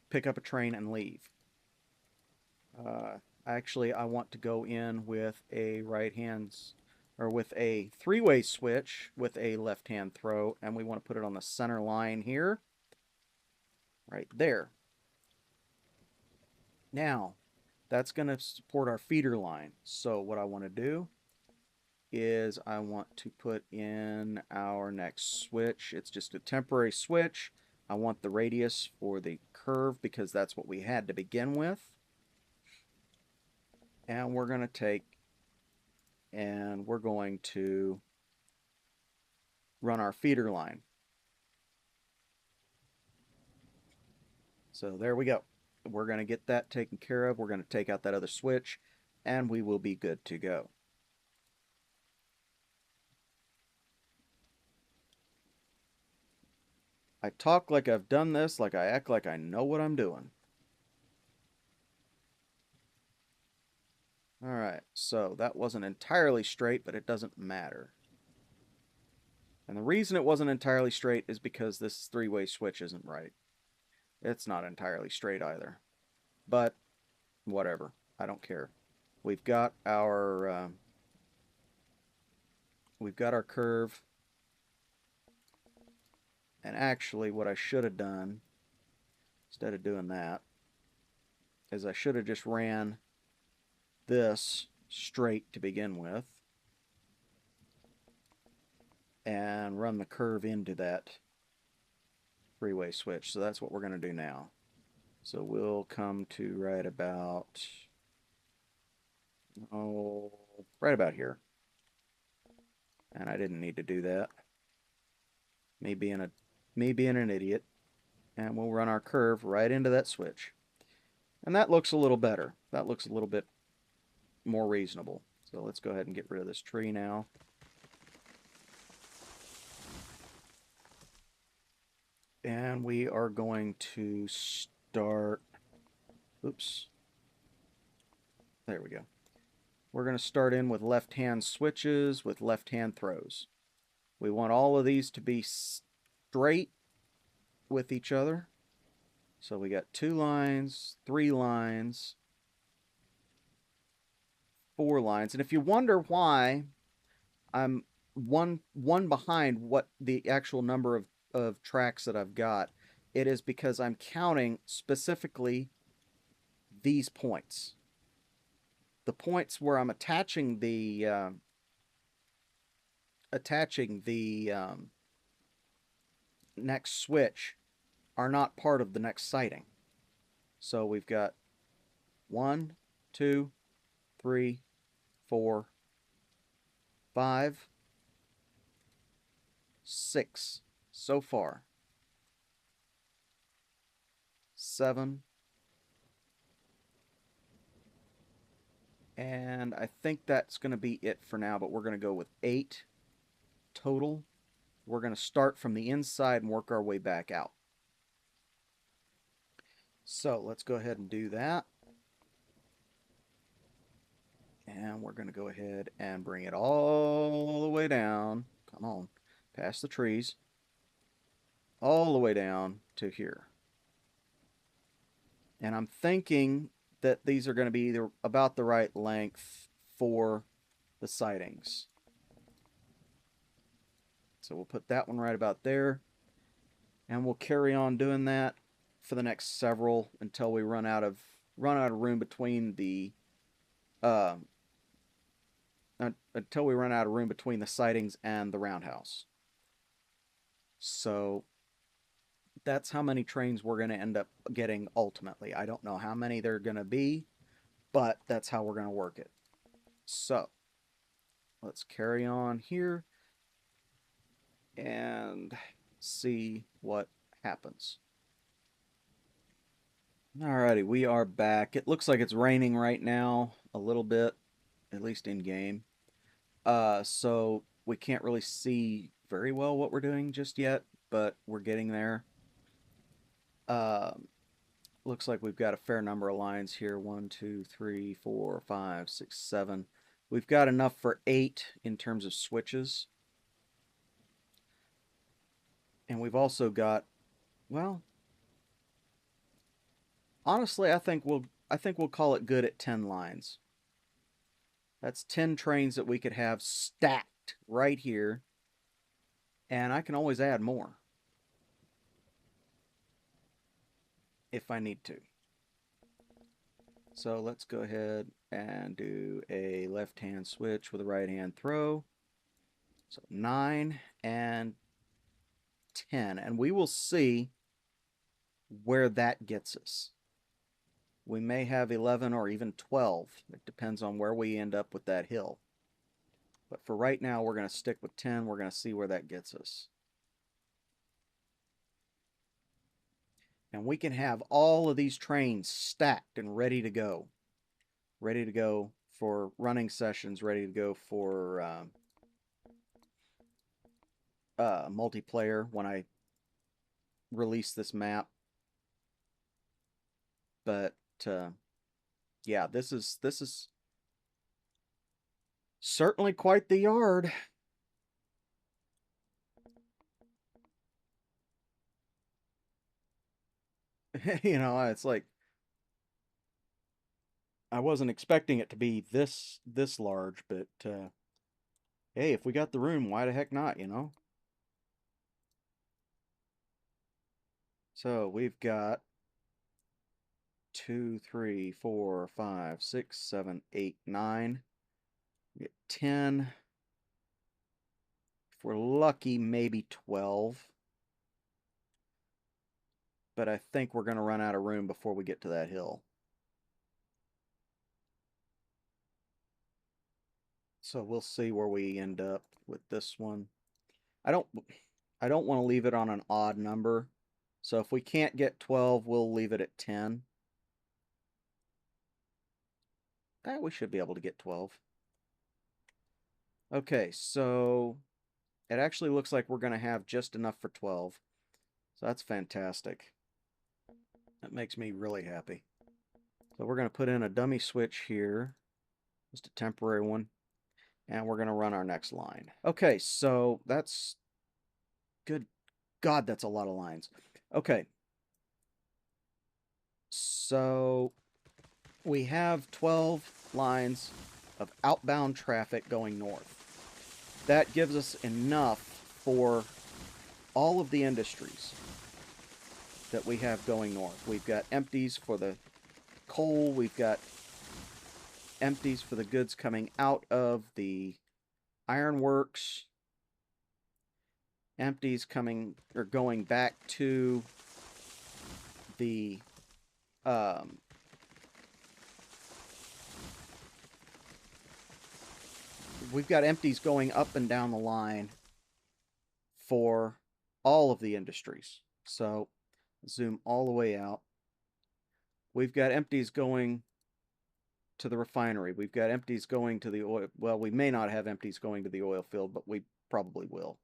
pick up a train and leave. Actually, I want to go in with a with a three-way switch with a left-hand throw, and we want to put it on the center line here, right there. Now, that's going to support our feeder line. So what I want to do is I want to put in our next switch. It's just a temporary switch. I want the radius for the curve because that's what we had to begin with. And we're going to take and we're going to run our feeder line. So there we go. We're going to get that taken care of. We're going to take out that other switch, and we will be good to go. I talk like I've done this, like I act like I know what I'm doing. Alright, so that wasn't entirely straight, but it doesn't matter. And the reason it wasn't entirely straight is because this three-way switch isn't right. It's not entirely straight either. but whatever. I don't care. We've got our curve. And actually, what I should have done instead of doing that is I should have just ran this straight to begin with and run the curve into that three-way switch. So that's what we're going to do now. So we'll come to right about here. And I didn't need to do that. Me being an idiot. And we'll run our curve right into that switch. And that looks a little better. That looks a little bit more reasonable. So let's go ahead and get rid of this tree now. And we are going to start... Oops. There we go. We're going to start in with left-hand switches with left-hand throws. We want all of these to be straight with each other. So we got 2 lines, 3 lines, 4 lines. And if you wonder why I'm one behind what the actual number of tracks that I've got, it is because I'm counting specifically these points. The points where I'm attaching the next switch are not part of the next sighting. So we've got 1, 2, 3, 4, 5, 6 so far. 7. And I think that's going to be it for now, but we're going to go with 8 total. We're going to start from the inside and work our way back out. So let's go ahead and do that. And we're going to go ahead and bring it all the way down. Come on, past the trees. All the way down to here. And I'm thinking that these are going to be about the right length for the sightings. So we'll put that one right about there. And we'll carry on doing that for the next several until we run out of room between the until we run out of room between the sightings and the roundhouse. So that's how many trains we're going to end up getting ultimately. I don't know how many they're going to be, but that's how we're going to work it. So let's carry on here and see what happens. Alrighty, we are back. It looks like it's raining right now a little bit, at least in game. So we can't really see very well what we're doing just yet, but we're getting there. Looks like we've got a fair number of lines here. 1, 2, 3, 4, 5, 6, 7. We've got enough for 8 in terms of switches. And we've also got, well, honestly, I think we'll call it good at 10 lines. That's 10 trains that we could have stacked right here. And I can always add more if I need to. So let's go ahead and do a left-hand switch with a right-hand throw. So 9 and 10. And we will see where that gets us. We may have 11 or even 12. It depends on where we end up with that hill. But for right now, we're going to stick with 10. We're going to see where that gets us. And we can have all of these trains stacked and ready to go. Ready to go for running sessions, ready to go for multiplayer when I release this map. But yeah, this is certainly quite the yard. You know, it's like I wasn't expecting it to be this large, but hey, if we got the room, why the heck not, you know? So we've got 2, 3, 4, 5, 6, 7, 8, 9. We get 10. If we're lucky, maybe 12. But I think we're going to run out of room before we get to that hill. So we'll see where we end up with this one. I don't want to leave it on an odd number. So if we can't get 12, we'll leave it at 10. We should be able to get 12. Okay, so it actually looks like we're going to have just enough for 12. So that's fantastic. That makes me really happy. So we're going to put in a dummy switch here, just a temporary one, and we're going to run our next line. Okay, so that's good. God, that's a lot of lines. Okay. So we have 12 lines of outbound traffic going north. That gives us enough for all of the industries that we have going north. We've got empties for the coal, we've got empties for the goods coming out of the ironworks, empties coming or going back to the we've got empties going up and down the line for all of the industries. So zoom all the way out. We've got empties going to the refinery. We've got empties going to the oil. Well, we may not have empties going to the oil field, but we probably will.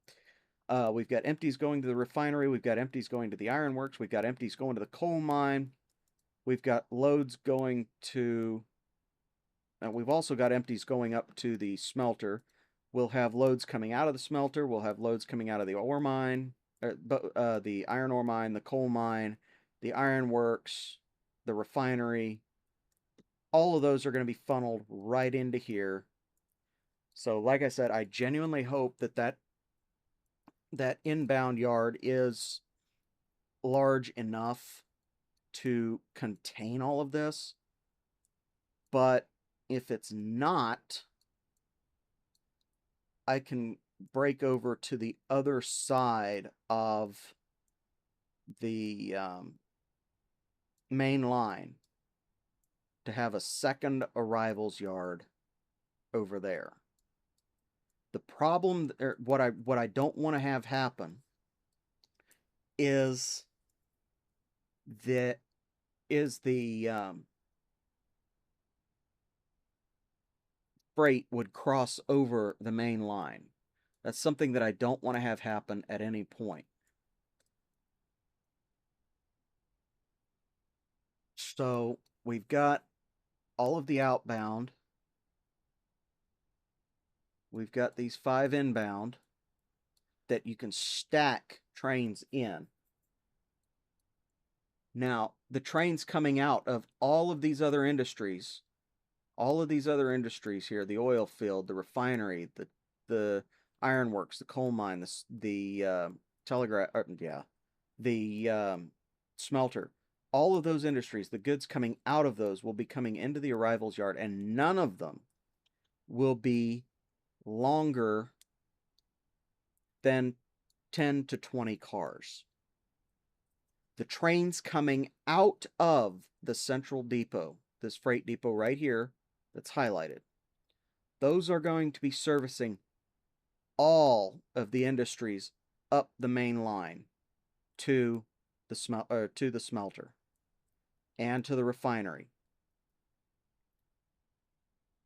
We've got empties going to the refinery. We've got empties going to the ironworks. We've got empties going to the coal mine. We've got loads going to... we've also got empties going up to the smelter. We'll have loads coming out of the smelter. We'll have loads coming out of the ore mine, the iron ore mine, the coal mine, the ironworks, the refinery. All of those are going to be funneled right into here. So, like I said, I genuinely hope that inbound yard is large enough to contain all of this. But if it's not, I can break over to the other side of the main line to have a second arrivals yard over there. The problem, what I don't want to have happen is the freight would cross over the main line. That's something that I don't want to have happen at any point. So we've got all of the outbound. We've got these 5 inbound that you can stack trains in. Now, the trains coming out of all of these other industries here, the oil field, the refinery, the ironworks, the coal mine, the telegraph, the smelter, all of those industries, the goods coming out of those will be coming into the arrivals yard, and none of them will be longer than 10 to 20 cars. The trains coming out of the central depot, this freight depot right here that's highlighted, those are going to be servicing all of the industries up the main line to the smelter and to the refinery.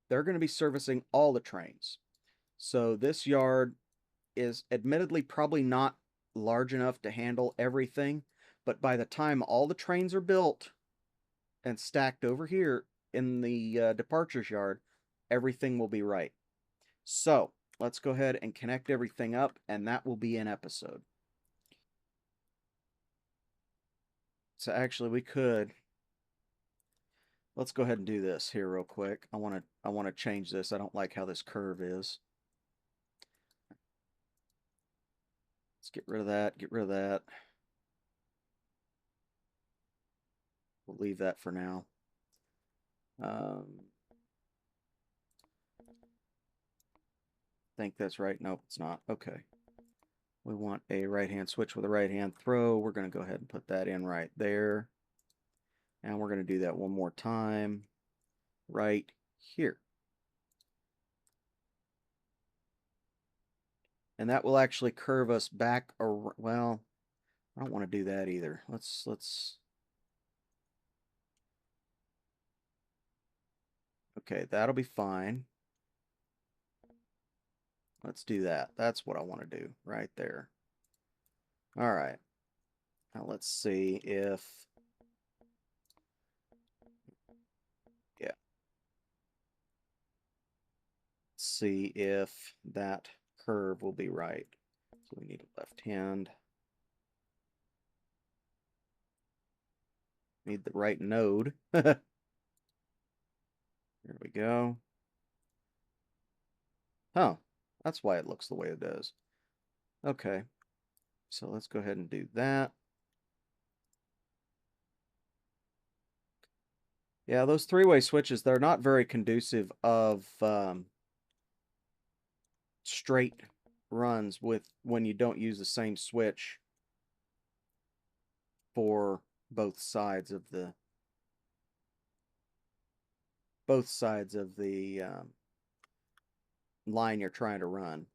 They're going to be servicing all the trains. So this yard is admittedly probably not large enough to handle everything, but by the time all the trains are built and stacked over here in the departures yard, everything will be right. So let's go ahead and connect everything up, and that will be an episode. So actually, let's go ahead and do this here real quick. I want to change this. I don't like how this curve is. Let's get rid of that, get rid of that. We'll leave that for now. I think that's right. Nope, it's not. Okay. We want a right-hand switch with a right-hand throw. We're going to go ahead and put that in right there. And we're going to do that one more time right here. And that will actually curve us back, or well, I don't want to do that either. Let's okay, that'll be fine. Let's do that. That's what I want to do right there. All right. Now let's see if, yeah. Let's see if that curve will be right. So we need a left hand. Need the right node. There we go. Oh, that's why it looks the way it does. Okay, so let's go ahead and do that. Yeah, those three-way switches, they're not very conducive of straight runs with when you don't use the same switch for both sides of the line you're trying to run.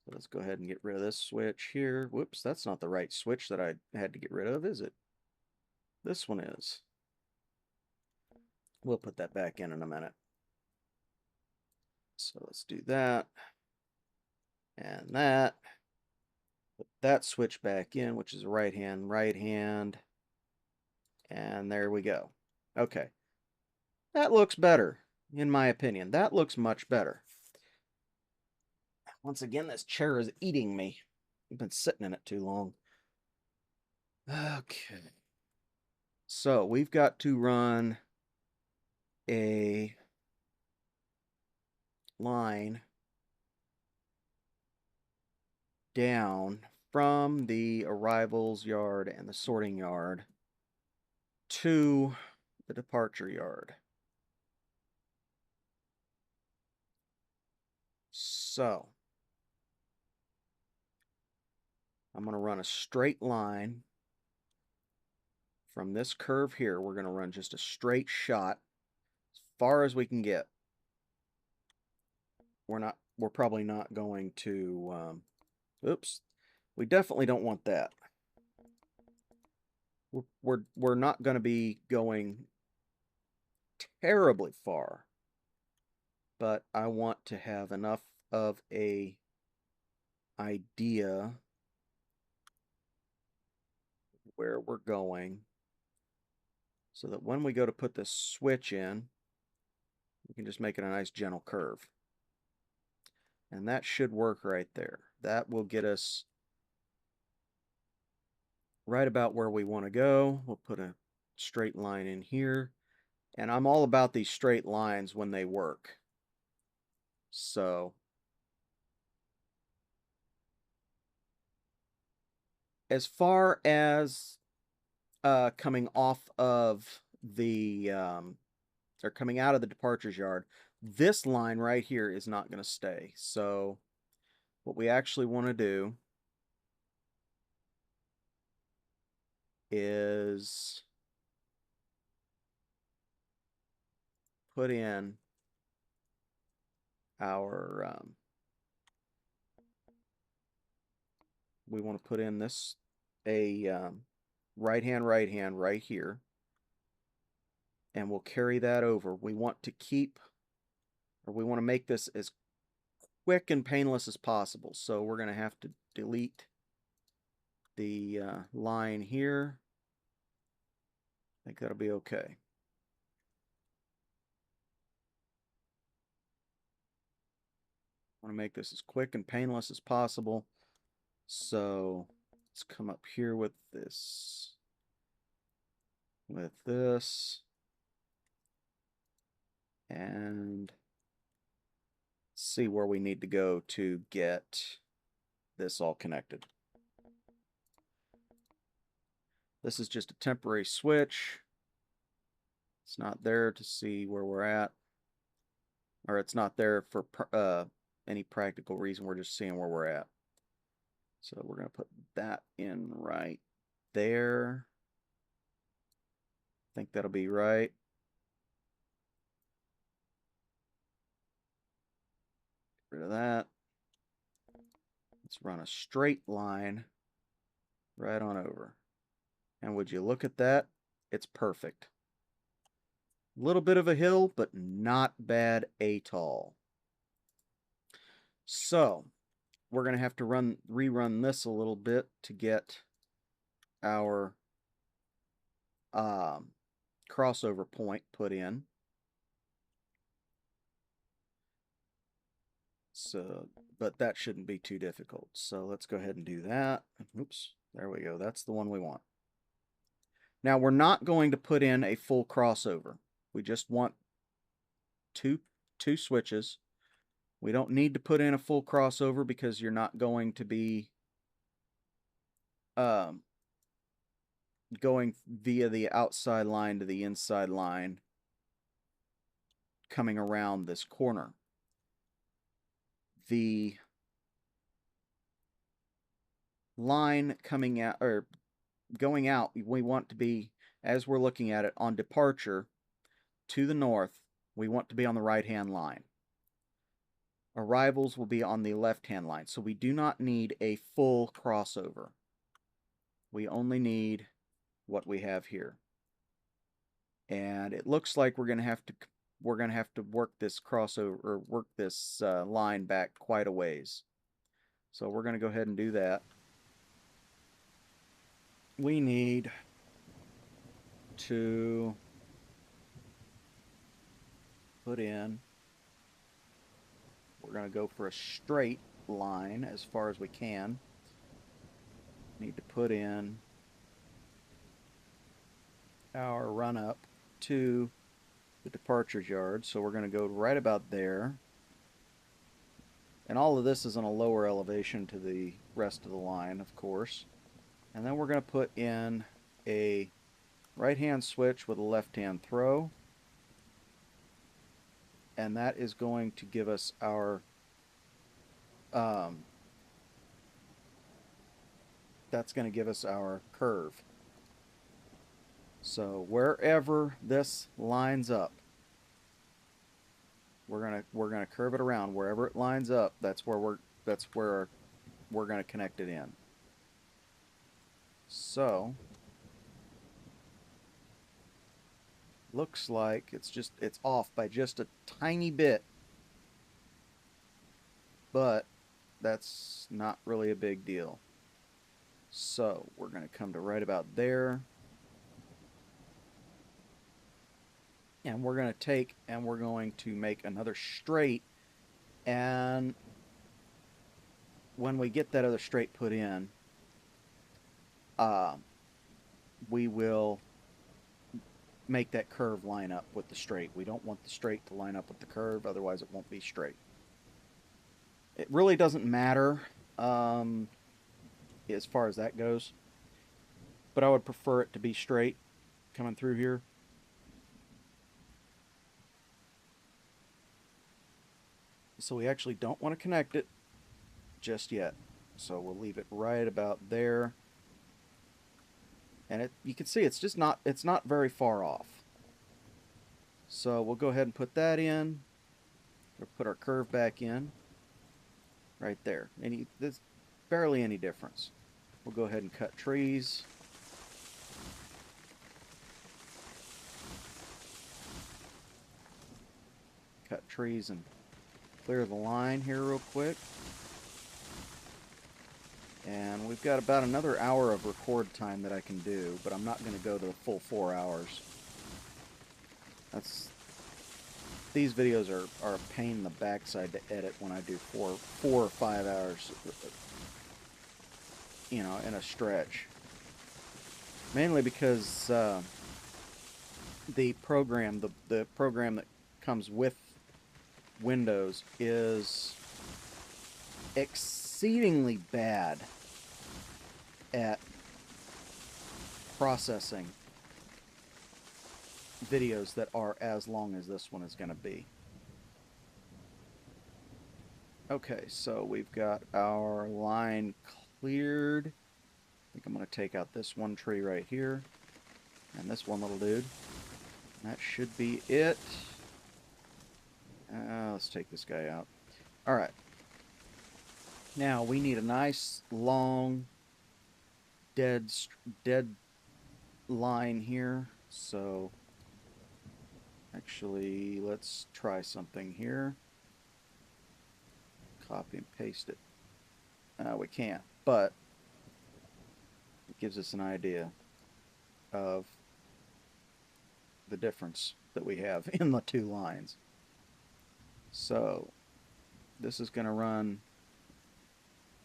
So let's go ahead and get rid of this switch here. Whoops, that's not the right switch that I had to get rid of, is it? This one is. We'll put that back in a minute. So let's do that. And that. Put that switch back in, which is right hand, right hand. And there we go. Okay. That looks better, in my opinion. That looks much better. Once again, this chair is eating me. I've been sitting in it too long. Okay. So we've got to run a line down from the arrivals yard and the sorting yard to the departure yard. So I'm going to run a straight line from this curve here. We're going to run just a straight shot as far as we can get. We're probably not going to, oops, we definitely don't want that. We're not going to be going terribly far, but I want to have enough of a idea where we're going so that when we go to put this switch in, we can just make it a nice gentle curve. And that should work right there. That will get us right about where we want to go. We'll put a straight line in here. And I'm all about these straight lines when they work. So as far as coming off of the or coming out of the departures yard, this line right here is not going to stay. So what we actually want to do is put in our we want to put in this right hand right here, and we'll carry that over. We want to keep, or we want to make this as quick and painless as possible. So we're going to have to delete the line here. I think that'll be okay. I want to make this as quick and painless as possible. So let's come up here with this. And see where we need to go to get this all connected. This is just a temporary switch. It's not there to see where we're at, or it's not there for any practical reason. We're just seeing where we're at. So we're going to put that in right there. I think that'll be right. Get rid of that. Let's run a straight line right on over. And would you look at that? It's perfect. A little bit of a hill, but not bad at all. So we're going to have to rerun this a little bit to get our crossover point put in. So, but that shouldn't be too difficult. So let's go ahead and do that. Oops, there we go. That's the one we want. Now we're not going to put in a full crossover. We just want two switches. We don't need to put in a full crossover because you're not going to be going via the outside line to the inside line coming around this corner. The line coming out or going out, we want to be, as we're looking at it, on departure to the north, we want to be on the right-hand line. Arrivals will be on the left-hand line, so we do not need a full crossover. We only need what we have here. And it looks like we're going to have to work this crossover, or work this line back quite a ways. So we're going to go ahead and do that. We need to put in, we're going to go for a straight line as far as we can. Need to put in our run up to the departure yard. So we're going to go right about there. And all of this is on a lower elevation to the rest of the line, of course. And then we're going to put in a right-hand switch with a left-hand throw. And that is going to give us our that's going to give us our curve. So wherever this lines up, we're gonna curve it around. Wherever it lines up, that's where we're gonna connect it in. So looks like it's off by just a tiny bit, but that's not really a big deal. So we're going to come to right about there, and we're going to take and we're going to make another straight, and when we get that other straight put in, we will make that curve line up with the straight. We don't want the straight to line up with the curve, otherwise it won't be straight. It really doesn't matter as far as that goes, but I would prefer it to be straight coming through here. So we actually don't want to connect it just yet, so we'll leave it right about there. And you can see it's not very far off. So we'll go ahead and put that in. We'll put our curve back in right there. There's barely any difference. We'll go ahead and cut trees. Cut trees and clear the line here real quick. And we've got about another hour of record time that I can do, but I'm not going to go to the full 4 hours. These videos are a pain in the backside to edit when I do 4 or 5 hours, you know, in a stretch. Mainly because the program that comes with Windows is exceedingly bad at processing videos that are as long as this one is going to be. Okay, so we've got our line cleared. I think I'm going to take out this one tree right here and this one little dude. That should be it. Let's take this guy out. All right. Now we need a nice long dead line here. So actually, let's try something here. Copy and paste it. We can't, but it gives us an idea of the difference that we have in the two lines. So this is going to run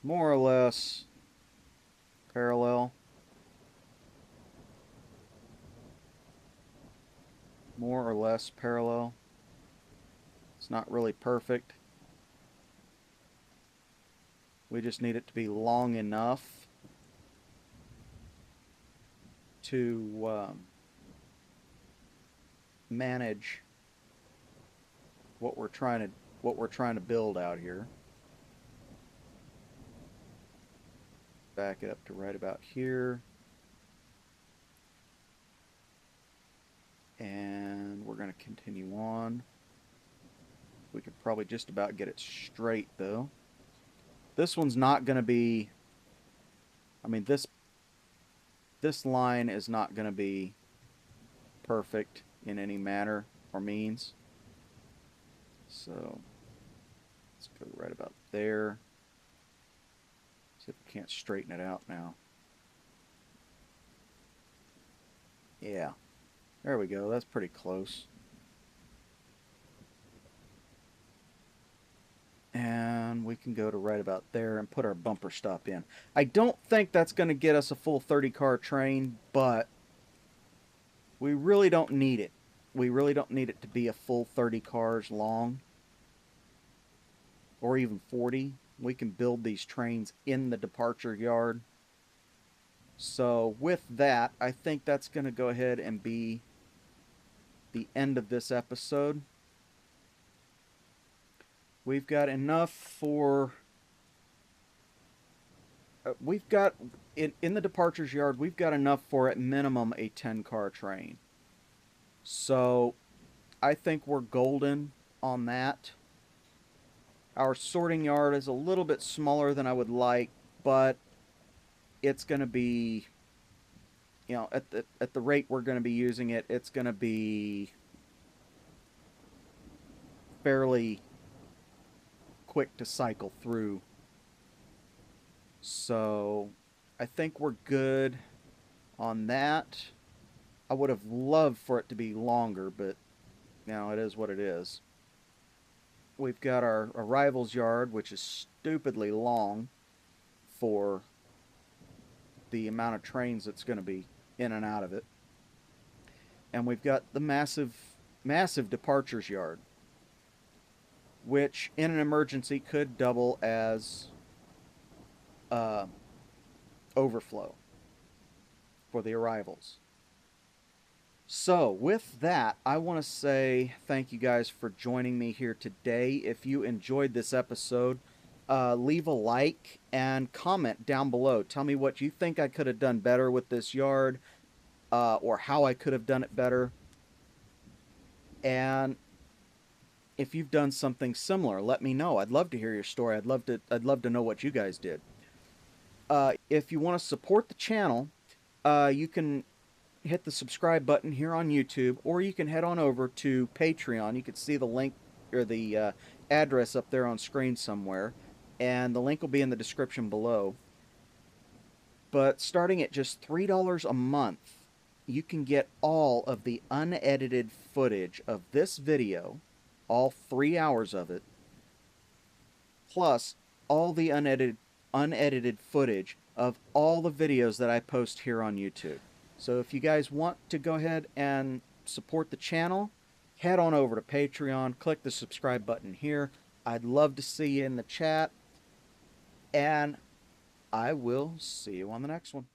more or less parallel. More or less parallel. It's not really perfect. We just need it to be long enough to manage what we're trying to build out here. Back it up to right about here. And we're going to continue on. We could probably just about get it straight though. This one's not going to be, I mean, this line is not going to be perfect in any manner or means. So let's go right about there. See if we can't straighten it out now. Yeah, there we go. That's pretty close. And we can go to right about there and put our bumper stop in. I don't think that's going to get us a full 30-car train, but we really don't need it. We really don't need it to be a full 30 cars long, or even 40. We can build these trains in the departure yard. So with that, I think that's going to go ahead and be the end of this episode. We've got enough for... we've got, in the departures yard, we've got enough for at minimum a 10-car train. So I think we're golden on that. Our sorting yard is a little bit smaller than I would like, but it's going to be, you know, at the rate we're going to be using it, it's going to be fairly quick to cycle through. So I think we're good on that. I would have loved for it to be longer, but you know, it is what it is. We've got our arrivals yard, which is stupidly long for the amount of trains that's going to be in and out of it. And we've got the massive departures yard, which in an emergency could double as overflow for the arrivals. So with that, I want to say thank you guys for joining me here today. If you enjoyed this episode, leave a like and comment down below. Tell me what you think I could have done better with this yard, or how I could have done it better. And if you've done something similar, let me know. I'd love to hear your story. I'd love to know what you guys did. If you want to support the channel, you can hit the subscribe button here on YouTube, or you can head on over to Patreon. You can see the link or the address up there on screen somewhere, and the link will be in the description below. But starting at just $3 a month, you can get all of the unedited footage of this video, all 3 hours of it, plus all the unedited footage of all the videos that I post here on YouTube. So if you guys want to go ahead and support the channel, head on over to Patreon, click the subscribe button here. I'd love to see you in the chat, and I will see you on the next one.